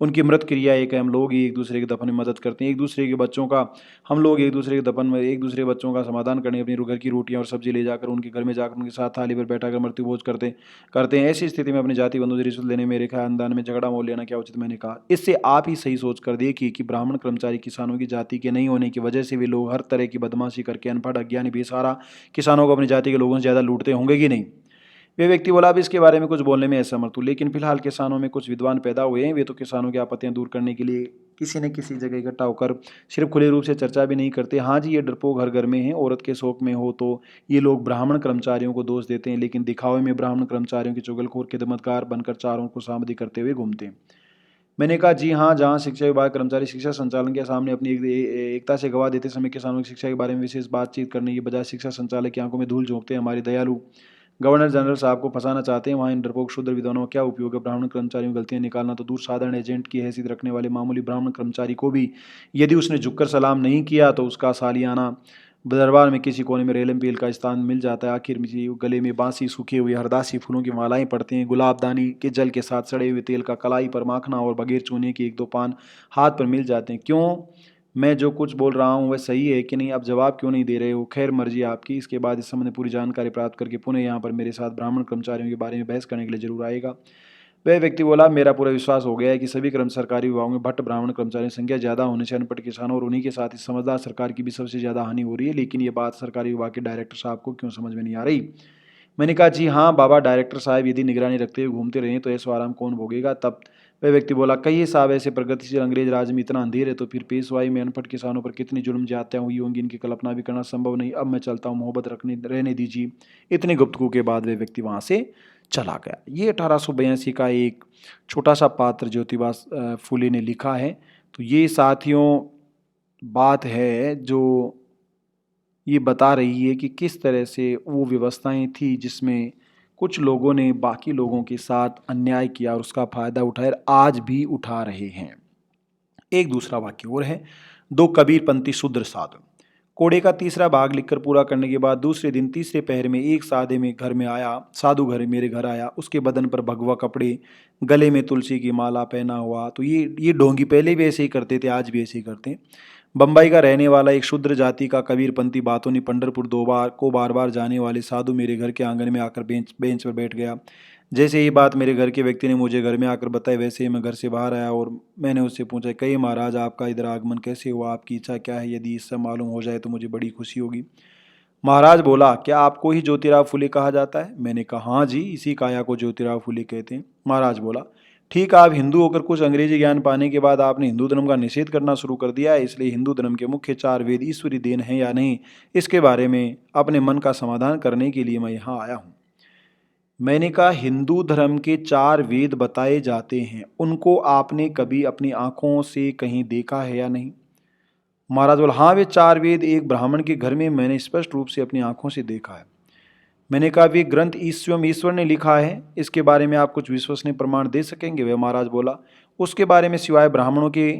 उनकी मृत क्रिया एक है। हम लोग ही एक दूसरे के दफन में मदद करते हैं। एक दूसरे के बच्चों का हम लोग एक दूसरे के दफन में एक दूसरे बच्चों का समाधान करने अपनी घर की रोटियां और सब्जी ले जाकर उनके घर में जाकर उनके साथ थाली पर बैठा कर मृत्यु भोज करते हैं। ऐसी स्थिति में अपनी जाति बंधु से रिश्वत लेने मेरे खानदान में झगड़ा मोल लेना क्या उचित? मैंने कहा, इससे आप ही सही सोच कर देखिए कि ब्राह्मण कर्मचारी किसानों की जाति के नहीं होने की वजह से वे लोग हर तरह की बदमाशी करके अनपढ़ अज्ञानी बेसहारा किसानों को अपनी जाति के लोगों से ज़्यादा लूटते होंगे कि नहीं। वे व्यक्ति बोला, अब इसके बारे में कुछ बोलने में असमर्थ हूँ, लेकिन फिलहाल किसानों में कुछ विद्वान पैदा हुए हैं। वे तो किसानों की आपत्तियां दूर करने के लिए किसी न किसी जगह इकट्ठा होकर सिर्फ खुले रूप से चर्चा भी नहीं करते। हाँ जी, ये डरपोक हर घर में है। औरत के शौक में हो तो ये लोग ब्राह्मण कर्मचारियों को दोष देते हैं, लेकिन दिखावे में ब्राह्मण कर्मचारियों के चुगलखोर खिदमतगार बनकर चारों को सामधी करते हुए घूमते हैं। मैंने कहा, जी हाँ, जहाँ शिक्षा विभाग कर्मचारी शिक्षा संचालन के सामने अपनी एकता से गवाह देते समय किसानों की शिक्षा के बारे में विशेष बातचीत करने की बजाय शिक्षा संचालक की आंखों में धूल झोंकते हैं, हमारे दयालु गवर्नर जनरल साहब को फंसाना चाहते हैं। वहाँ इन डरपोक शूद्र विद्वानों का क्या उपयोग है। ब्राह्मण कर्मचारियों की गलतियां निकालना तो दूर, साधारण एजेंट की हैसियत रखने वाले मामूली ब्राह्मण कर्मचारी को भी यदि उसने झुककर सलाम नहीं किया तो उसका सालियाना दरबार में किसी कोने में रेलम पील का स्थान मिल जाता है। आखिर में गले में बांसी, सूखे हुए हरदासी फूलों की मालाएं पड़ती हैं। गुलाबदानी के जल के साथ सड़े हुए तेल का कलाई पर माखना और बगैर चूने के 1-2 पान हाथ पर मिल जाते हैं। क्यों, मैं जो कुछ बोल रहा हूँ वह सही है कि नहीं? अब जवाब क्यों नहीं दे रहे हो? खैर, मर्जी आपकी। इसके बाद इस संबंध में पूरी जानकारी प्राप्त करके पुनः यहाँ पर मेरे साथ ब्राह्मण कर्मचारियों के बारे में बहस करने के लिए जरूर आएगा। वह व्यक्ति बोला, मेरा पूरा विश्वास हो गया है कि सभी सरकारी विभागों में भट्ट ब्राह्मण कर्मचारियों की संख्या ज़्यादा होने से अनपढ़ किसानों और उन्हीं के साथ इस समझदार सरकार की भी सबसे ज़्यादा हानि हो रही है। लेकिन ये बात सरकारी विभाग के डायरेक्टर साहब को क्यों समझ में नहीं आ रही? मैंने कहा, जी हाँ बाबा, डायरेक्टर साहब यदि निगरानी रखते हुए घूमते रहे तो ऐसा आराम कौन भोगेगा? तब वह व्यक्ति बोला, कहिए साहब, ऐसे प्रगतिशील अंग्रेज राज में इतना अंधेर है तो फिर पेशवाई में अनपढ़ किसानों पर कितनी जुल्म ज्यादतियां हुई होंगी, इनकी कल्पना भी करना संभव नहीं। अब मैं चलता हूँ, मोहब्बत रहने दीजिए। इतनी गुफ्तगू के बाद वह व्यक्ति वहाँ से चला गया। ये 1882 का एक छोटा सा पात्र ज्योतिबा फुले ने लिखा है। तो ये साथियों बात है जो ये बता रही है कि किस तरह से वो व्यवस्थाएं थी जिसमें कुछ लोगों ने बाकी लोगों के साथ अन्याय किया और उसका फायदा उठाया, आज भी उठा रहे हैं। एक दूसरा वाक्य और है, 2 कबीरपंथी शूद्र साधु। कोड़े का तीसरा भाग लिखकर पूरा करने के बाद दूसरे दिन तीसरे पहर में एक साधु मेरे घर आया। उसके बदन पर भगवा कपड़े, गले में तुलसी की माला पहना हुआ। तो ये ढोंगी पहले भी ऐसे ही करते थे, आज भी ऐसे ही करते हैं। बम्बई का रहने वाला एक शूद्र जाति का कबीरपंथी बातों ने पंढरपुर बार बार जाने वाले साधु मेरे घर के आंगन में आकर बेंच पर बैठ गया। जैसे ये बात मेरे घर के व्यक्ति ने मुझे घर में आकर बताई, वैसे ही मैं घर से बाहर आया और मैंने उससे पूछा, कहिए महाराज, आपका इधर आगमन कैसे हुआ? आपकी इच्छा क्या है? यदि इससे मालूम हो जाए तो मुझे बड़ी खुशी होगी। महाराज बोला, क्या आपको ही ज्योतिराव फुले कहा जाता है? मैंने कहा, हाँ जी, इसी काया को ज्योतिराव फुले कहते हैं। महाराज बोला, ठीक, आप हिंदू होकर कुछ अंग्रेजी ज्ञान पाने के बाद आपने हिंदू धर्म का निषेध करना शुरू कर दिया है, इसलिए हिंदू धर्म के मुख्य 4 वेद ईश्वरी देन हैं या नहीं, इसके बारे में अपने मन का समाधान करने के लिए मैं यहाँ आया हूँ। मैंने कहा, हिंदू धर्म के 4 वेद बताए जाते हैं, उनको आपने कभी अपनी आंखों से कहीं देखा है या नहीं? महाराज बोला, हाँ, वे 4 वेद एक ब्राह्मण के घर में मैंने स्पष्ट रूप से अपनी आंखों से देखा है। मैंने कहा, वे ग्रंथ ईश्वर ने लिखा है, इसके बारे में आप कुछ विश्वसनीय प्रमाण दे सकेंगे? वह महाराज बोला, उसके बारे में सिवाय ब्राह्मणों के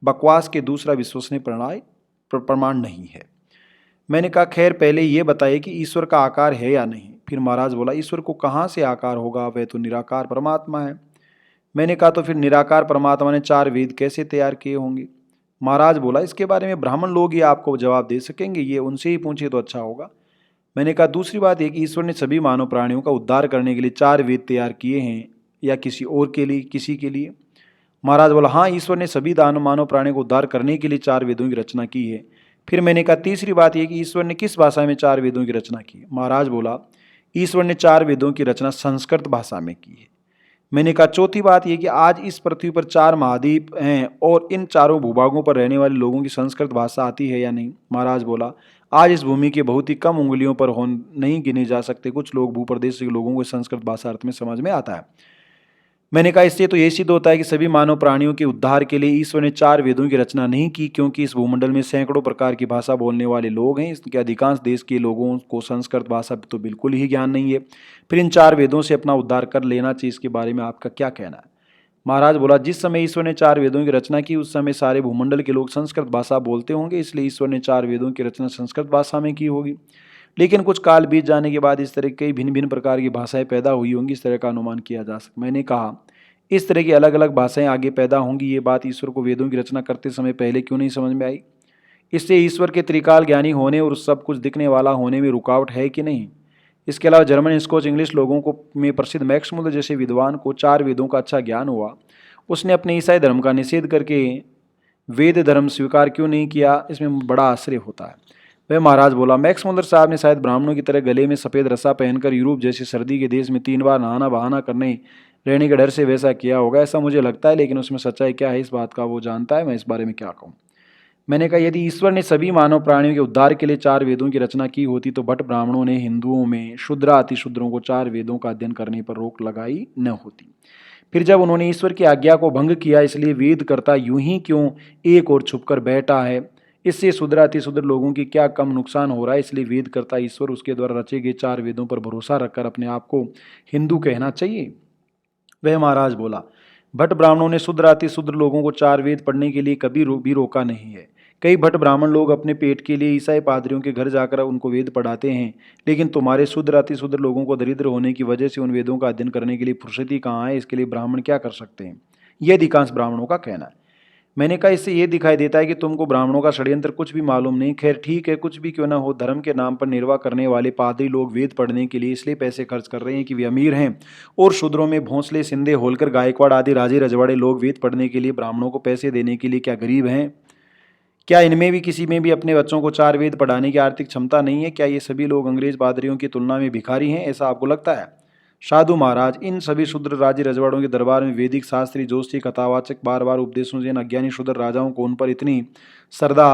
बकवास के दूसरा विश्वसनीय प्रमाण नहीं है। मैंने कहा, खैर पहले ये बताइए कि ईश्वर का आकार है या नहीं? फिर महाराज बोला, ईश्वर को कहाँ से आकार होगा, वह तो निराकार परमात्मा है। मैंने कहा, तो फिर निराकार परमात्मा ने 4 वेद कैसे तैयार किए होंगे? महाराज बोला, इसके बारे में ब्राह्मण लोग ही आपको जवाब दे सकेंगे, ये उनसे ही पूछे तो अच्छा होगा। मैंने कहा, दूसरी बात यह कि ईश्वर ने सभी मानव प्राणियों का उद्धार करने के लिए 4 वेद तैयार किए हैं या किसी और के लिए, किसी के लिए? महाराज बोला, हाँ, ईश्वर ने सभी मानव प्राणियों को उद्धार करने के लिए 4 वेदों की रचना की है। फिर मैंने कहा, तीसरी बात यह कि ईश्वर ने किस भाषा में 4 वेदों की रचना की है? महाराज बोला, ईश्वर ने 4 वेदों की रचना संस्कृत भाषा में की है। मैंने कहा, चौथी बात यह कि आज इस पृथ्वी पर 4 महाद्वीप हैं और इन चारों भूभागों पर रहने वाले लोगों की संस्कृत भाषा आती है या नहीं? महाराज बोला, आज इस भूमि के बहुत ही कम उंगलियों पर नहीं गिने जा सकते कुछ लोग भूप्रदेश के लोगों को संस्कृत भाषा अर्थ में समझ में आता है। मैंने कहा, इससे तो ये सिद्ध होता है कि सभी मानव प्राणियों के उद्धार के लिए ईश्वर ने 4 वेदों की रचना नहीं की, क्योंकि इस भूमंडल में सैकड़ों प्रकार की भाषा बोलने वाले लोग हैं। इसके अधिकांश देश के लोगों को संस्कृत भाषा तो बिल्कुल ही ज्ञान नहीं है। फिर इन 4 वेदों से अपना उद्धार कर लेना चाहिए, इसके बारे में आपका क्या कहना है? महाराज बोला, जिस समय ईश्वर ने 4 वेदों की रचना की उस समय सारे भूमंडल के लोग संस्कृत भाषा बोलते होंगे, इसलिए ईश्वर ने 4 वेदों की रचना संस्कृत भाषा में की होगी। लेकिन कुछ काल बीत जाने के बाद इस तरह की भिन्न भिन्न प्रकार की भाषाएं पैदा हुई होंगी, इस तरह का अनुमान किया जा सकता। मैंने कहा, इस तरह की अलग अलग भाषाएं आगे पैदा होंगी, ये बात ईश्वर को वेदों की रचना करते समय पहले क्यों नहीं समझ में आई? इससे ईश्वर के त्रिकाल ज्ञानी होने और सब कुछ दिखने वाला होने में रुकावट है कि नहीं? इसके अलावा जर्मन, स्कॉच, इंग्लिश लोगों को में प्रसिद्ध मैक्स मुलर जैसे विद्वान को 4 वेदों का अच्छा ज्ञान हुआ। उसने अपने ईसाई धर्म का निषेध करके वेद धर्म स्वीकार क्यों नहीं किया, इसमें बड़ा आश्चर्य होता है। वह महाराज बोला, मैक्समुलर साहब ने शायद ब्राह्मणों की तरह गले में सफ़ेद रस्सा पहनकर यूरोप जैसे सर्दी के देश में 3 बार नहाना बहाना करने रहने के डर से वैसा किया होगा, ऐसा मुझे लगता है, लेकिन उसमें सच्चाई क्या है इस बात का वो जानता है, मैं इस बारे में क्या कहूँ। मैंने कहा, यदि ईश्वर ने सभी मानव प्राणियों के उद्धार के लिए 4 वेदों की रचना की होती तो भट्ट ब्राह्मणों ने हिंदुओं में शुद्र अतिशूद्रों को 4 वेदों का अध्ययन करने पर रोक लगाई न होती। फिर जब उन्होंने ईश्वर की आज्ञा को भंग किया, इसलिए वेद करता यूं ही क्यों एक और छुपकर बैठा है, इससे शूद्र अतिशूद्र लोगों की क्या कम नुकसान हो रहा है, इसलिए वेद करता ईश्वर उसके द्वारा रचे गए 4 वेदों पर भरोसा रखकर अपने आप को हिंदू कहना चाहिए। वह महाराज बोला, भट्ट ब्राह्मणों ने शूद्र अतिशूद्र लोगों को 4 वेद पढ़ने के लिए कभी भी रोका नहीं है। कई भट्ट ब्राह्मण लोग अपने पेट के लिए ईसाई पादरियों के घर जाकर उनको वेद पढ़ाते हैं, लेकिन तुम्हारे शूद्र अतिशूद्र लोगों को दरिद्र होने की वजह से उन वेदों का अध्ययन करने के लिए फुर्सती कहाँ है, इसके लिए ब्राह्मण क्या कर सकते हैं, यह अधिकांश ब्राह्मणों का कहना है। मैंने कहा, इससे यह दिखाई देता है कि तुमको ब्राह्मणों का षड्यंत्र कुछ भी मालूम नहीं। खैर ठीक है, कुछ भी क्यों ना हो, धर्म के नाम पर निर्वाह करने वाले पादरी लोग वेद पढ़ने के लिए इसलिए पैसे खर्च कर रहे हैं कि वे अमीर हैं, और शूद्रों में भोंसले, सिंधे, होलकर, गायकवाड़ आदि राजे रजवाड़े लोग वेद पढ़ने के लिए ब्राह्मणों को पैसे देने के लिए क्या गरीब हैं? क्या इनमें भी किसी में भी अपने बच्चों को 4 वेद पढ़ाने की आर्थिक क्षमता नहीं है? क्या ये सभी लोग अंग्रेज पादरियों की तुलना में भिखारी हैं, ऐसा आपको लगता है? साधु महाराज, इन सभी शूद्र राजे रजवाड़ों के दरबार में वैदिक शास्त्री जोशी कथावाचक बार बार उपदेशों से इन अज्ञानी शूद्र राजाओं को उन पर इतनी श्रद्धा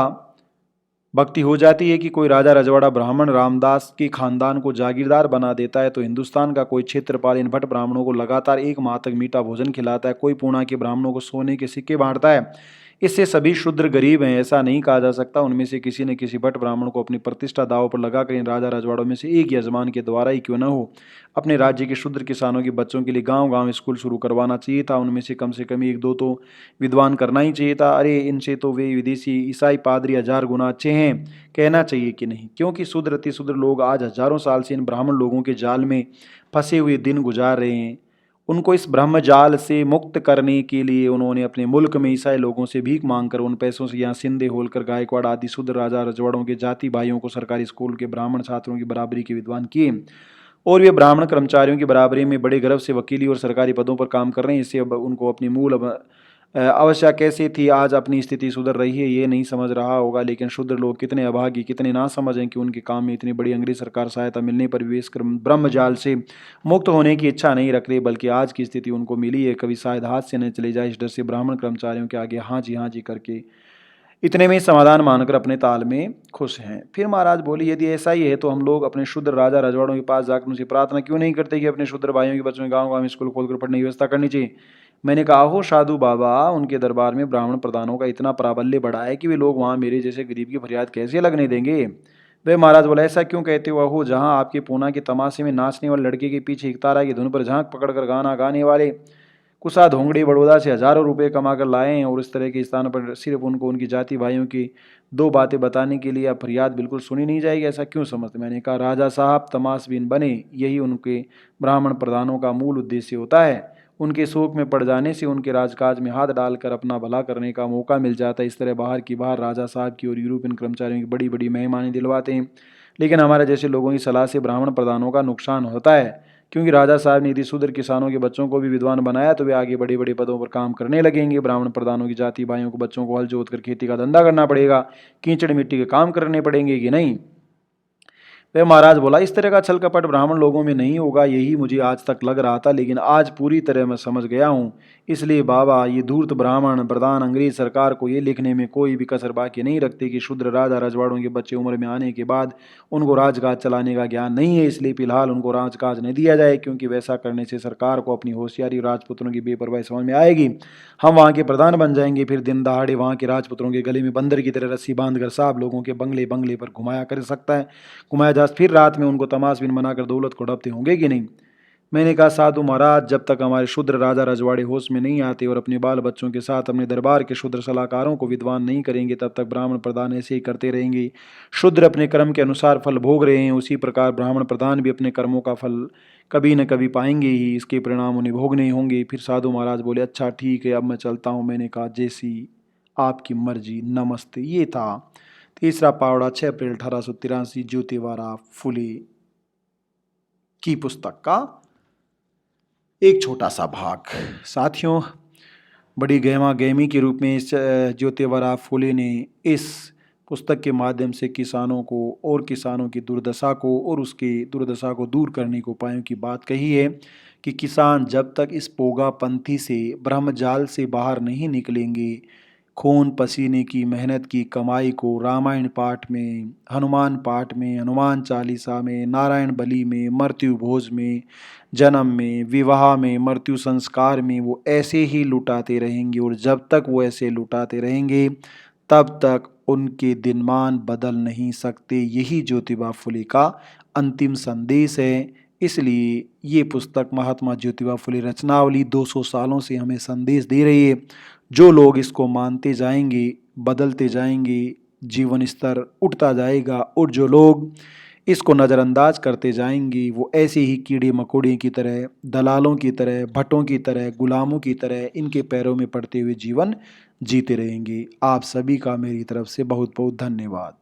भक्ति हो जाती है कि कोई राजा रजवाड़ा ब्राह्मण रामदास के खानदान को जागीरदार बना देता है, तो हिंदुस्तान का कोई क्षेत्रपाल इन भट्ट ब्राह्मणों को लगातार 1 माह तक मीठा भोजन खिलाता है, कोई पूना के ब्राह्मणों को सोने के सिक्के बांटता है। इससे सभी शूद्र गरीब हैं ऐसा नहीं कहा जा सकता। उनमें से किसी न किसी भट्ट ब्राह्मण को अपनी प्रतिष्ठा दांव पर लगाकर इन राजा रजवाड़ों में से एक यजमान के द्वारा ही क्यों न हो अपने राज्य के शूद्र किसानों के बच्चों के लिए गांव-गांव स्कूल शुरू करवाना चाहिए था। उनमें से कम 1-2 तो विद्वान करना ही चाहिए था। अरे, इनसे तो वे विदेशी ईसाई पादरी 1000 गुना अच्छे हैं, कहना चाहिए कि नहीं? क्योंकि शूद्र अतिशूद्र लोग आज हजारों साल से इन ब्राह्मण लोगों के जाल में फंसे हुए दिन गुजार रहे हैं। उनको इस ब्रह्म जाल से मुक्त करने के लिए उन्होंने अपने मुल्क में ईसाई लोगों से भीख मांगकर उन पैसों से यहाँ सिंधे, होलकर, गायकवाड़ आदि शूद्र राजा रजवाड़ों के जाति भाइयों को सरकारी स्कूल के ब्राह्मण छात्रों की बराबरी के विद्वान किए, और वे ब्राह्मण कर्मचारियों की बराबरी में बड़े गर्व से वकीली और सरकारी पदों पर काम कर रहे हैं। इससे अब उनको अपनी मूल अवश्य कैसे थी, आज अपनी स्थिति सुधर रही है, ये नहीं समझ रहा होगा। लेकिन शूद्र लोग कितने अभागी, कितने ना समझें कि उनके काम में इतनी बड़ी अंग्रेज सरकार सहायता मिलने पर भी इस ब्रह्म जाल से मुक्त होने की इच्छा नहीं रख रहे, बल्कि आज की स्थिति उनको मिली है, कभी शायद हाथ से न चले जाए, इस डर से ब्राह्मण कर्मचारियों के आगे हाँ जी करके इतने में समाधान मानकर अपने ताल में खुश हैं। फिर महाराज बोले, यदि ऐसा ही है तो हम लोग अपने शूद्र राजा रजवाड़ों के पास जाकर उनसे प्रार्थना क्यों नहीं करते कि अपने शूद्र भाइयों के बच्चों गाँव गाँव स्कूल खोलकर पढ़ने की व्यवस्था करनी चाहिए? मैंने कहा, हो साधु बाबा, उनके दरबार में ब्राह्मण प्रधानों का इतना प्राबल्य बढ़ा है कि वे लोग वहाँ मेरे जैसे गरीब की फरियाद कैसे लगने देंगे? वे महाराज बोला, ऐसा क्यों कहते हो? हो, जहाँ आपके पूना के तमाशे में नाचने वाले लड़के के पीछे एक तारा की धुन पर झांक पकड़कर गाना गाने वाले कुसा धोंगड़ी बड़ौदा से हजारों रुपए कमा कर लाए हैं, और इस तरह के स्थान पर सिर्फ उनको उनकी जाति भाइयों की 2 बातें बताने के लिए अब फरियाद बिल्कुल सुनी नहीं जाएगी, ऐसा क्यों समझते? मैंने कहा, राजा साहब तमाशबीन बने, यही उनके ब्राह्मण प्रधानों का मूल उद्देश्य होता है। उनके शोक में पड़ जाने से उनके राजकाज में हाथ डालकर अपना भला करने का मौका मिल जाता है। इस तरह बाहर की बाहर राजा साहब की और यूरोपियन कर्मचारियों की बड़ी बड़ी मेहमानी दिलवाते हैं, लेकिन हमारे जैसे लोगों की सलाह से ब्राह्मण प्रधानों का नुकसान होता है, क्योंकि राजा साहब ने यदि शूद्र किसानों के बच्चों को भी विद्वान बनाया तो वे आगे बड़े बड़े पदों पर काम करने लगेंगे। ब्राह्मण प्रधानों की जाति भाइयों को बच्चों को हल जोत कर खेती का धंधा करना पड़ेगा, कीचड़ मिट्टी के काम करने पड़ेंगे कि नहीं? वह महाराज बोला, इस तरह का छल कपट ब्राह्मण लोगों में नहीं होगा, यही मुझे आज तक लग रहा था, लेकिन आज पूरी तरह मैं समझ गया हूँ। इसलिए बाबा, ये धूर्त ब्राह्मण प्रधान अंग्रेज सरकार को ये लिखने में कोई भी कसर बाकी नहीं रखते कि शूद्र राजा रजवाड़ों के बच्चे उम्र में आने के बाद उनको राजकाज चलाने का ज्ञान नहीं है, इसलिए फिलहाल उनको राजकाज नहीं दिया जाए, क्योंकि वैसा करने से सरकार को अपनी होशियारी राजपुत्रों की बेपरवाही समझ में आएगी। हम वहाँ के प्रधान बन जाएंगे, फिर दिन दहाड़े वहाँ के राजपुत्रों के गले में बंदर की तरह रस्सी बांधकर साहब लोगों के बंगले बंगले पर घुमाया जा, फिर रात में उनको तमाशबीन बनाकर दौलत को ढपते होंगे कि नहीं? मैंने कहा, साधु महाराज, जब तक हमारे शूद्र राजा रजवाड़े होश में नहीं आते और अपने बाल बच्चों के साथ अपने दरबार के शूद्र सलाहकारों को विद्वान नहीं करेंगे, तब तक ब्राह्मण प्रधान ऐसे ही करते रहेंगे। शूद्र अपने कर्म के अनुसार फल भोग रहे हैं, उसी प्रकार ब्राह्मण प्रधान भी अपने कर्मों का फल कभी न कभी पाएंगे ही, इसके परिणाम उन्हें भोगने होंगे। फिर साधु महाराज बोले, अच्छा ठीक है, अब मैं चलता हूँ। मैंने कहा, जैसी आपकी मर्जी, नमस्ते। ये था तीसरा पावड़ा 6 अप्रैल 1883 ज्योतिबारा फुले की पुस्तक का एक छोटा सा भाग। साथियों, बड़ी गहमा गहमी के रूप में इस ज्योतिबा फुले ने इस पुस्तक के माध्यम से किसानों को और किसानों की दुर्दशा को और उसकी दुर्दशा को दूर करने के उपायों की बात कही है कि किसान जब तक इस पोगापंथी से ब्रह्मजाल से बाहर नहीं निकलेंगे, खून पसीने की मेहनत की कमाई को रामायण पाठ में, हनुमान पाठ में, हनुमान चालीसा में, नारायण बलि में, मृत्यु भोज में, जन्म में, विवाह में, मृत्यु संस्कार में वो ऐसे ही लुटाते रहेंगे। और जब तक वो ऐसे लुटाते रहेंगे तब तक उनके दिनमान बदल नहीं सकते। यही ज्योतिबा फुले का अंतिम संदेश है। इसलिए ये पुस्तक महात्मा ज्योतिबा फुले रचनावली 200 सालों से हमें संदेश दे रही है। जो लोग इसको मानते जाएंगे, बदलते जाएंगे, जीवन स्तर उठता जाएगा, और जो लोग इसको नज़रअंदाज करते जाएंगे वो ऐसे ही कीड़े मकोड़े की तरह, दलालों की तरह, भट्टों की तरह, गुलामों की तरह इनके पैरों में पड़ते हुए जीवन जीते रहेंगे। आप सभी का मेरी तरफ से बहुत बहुत धन्यवाद।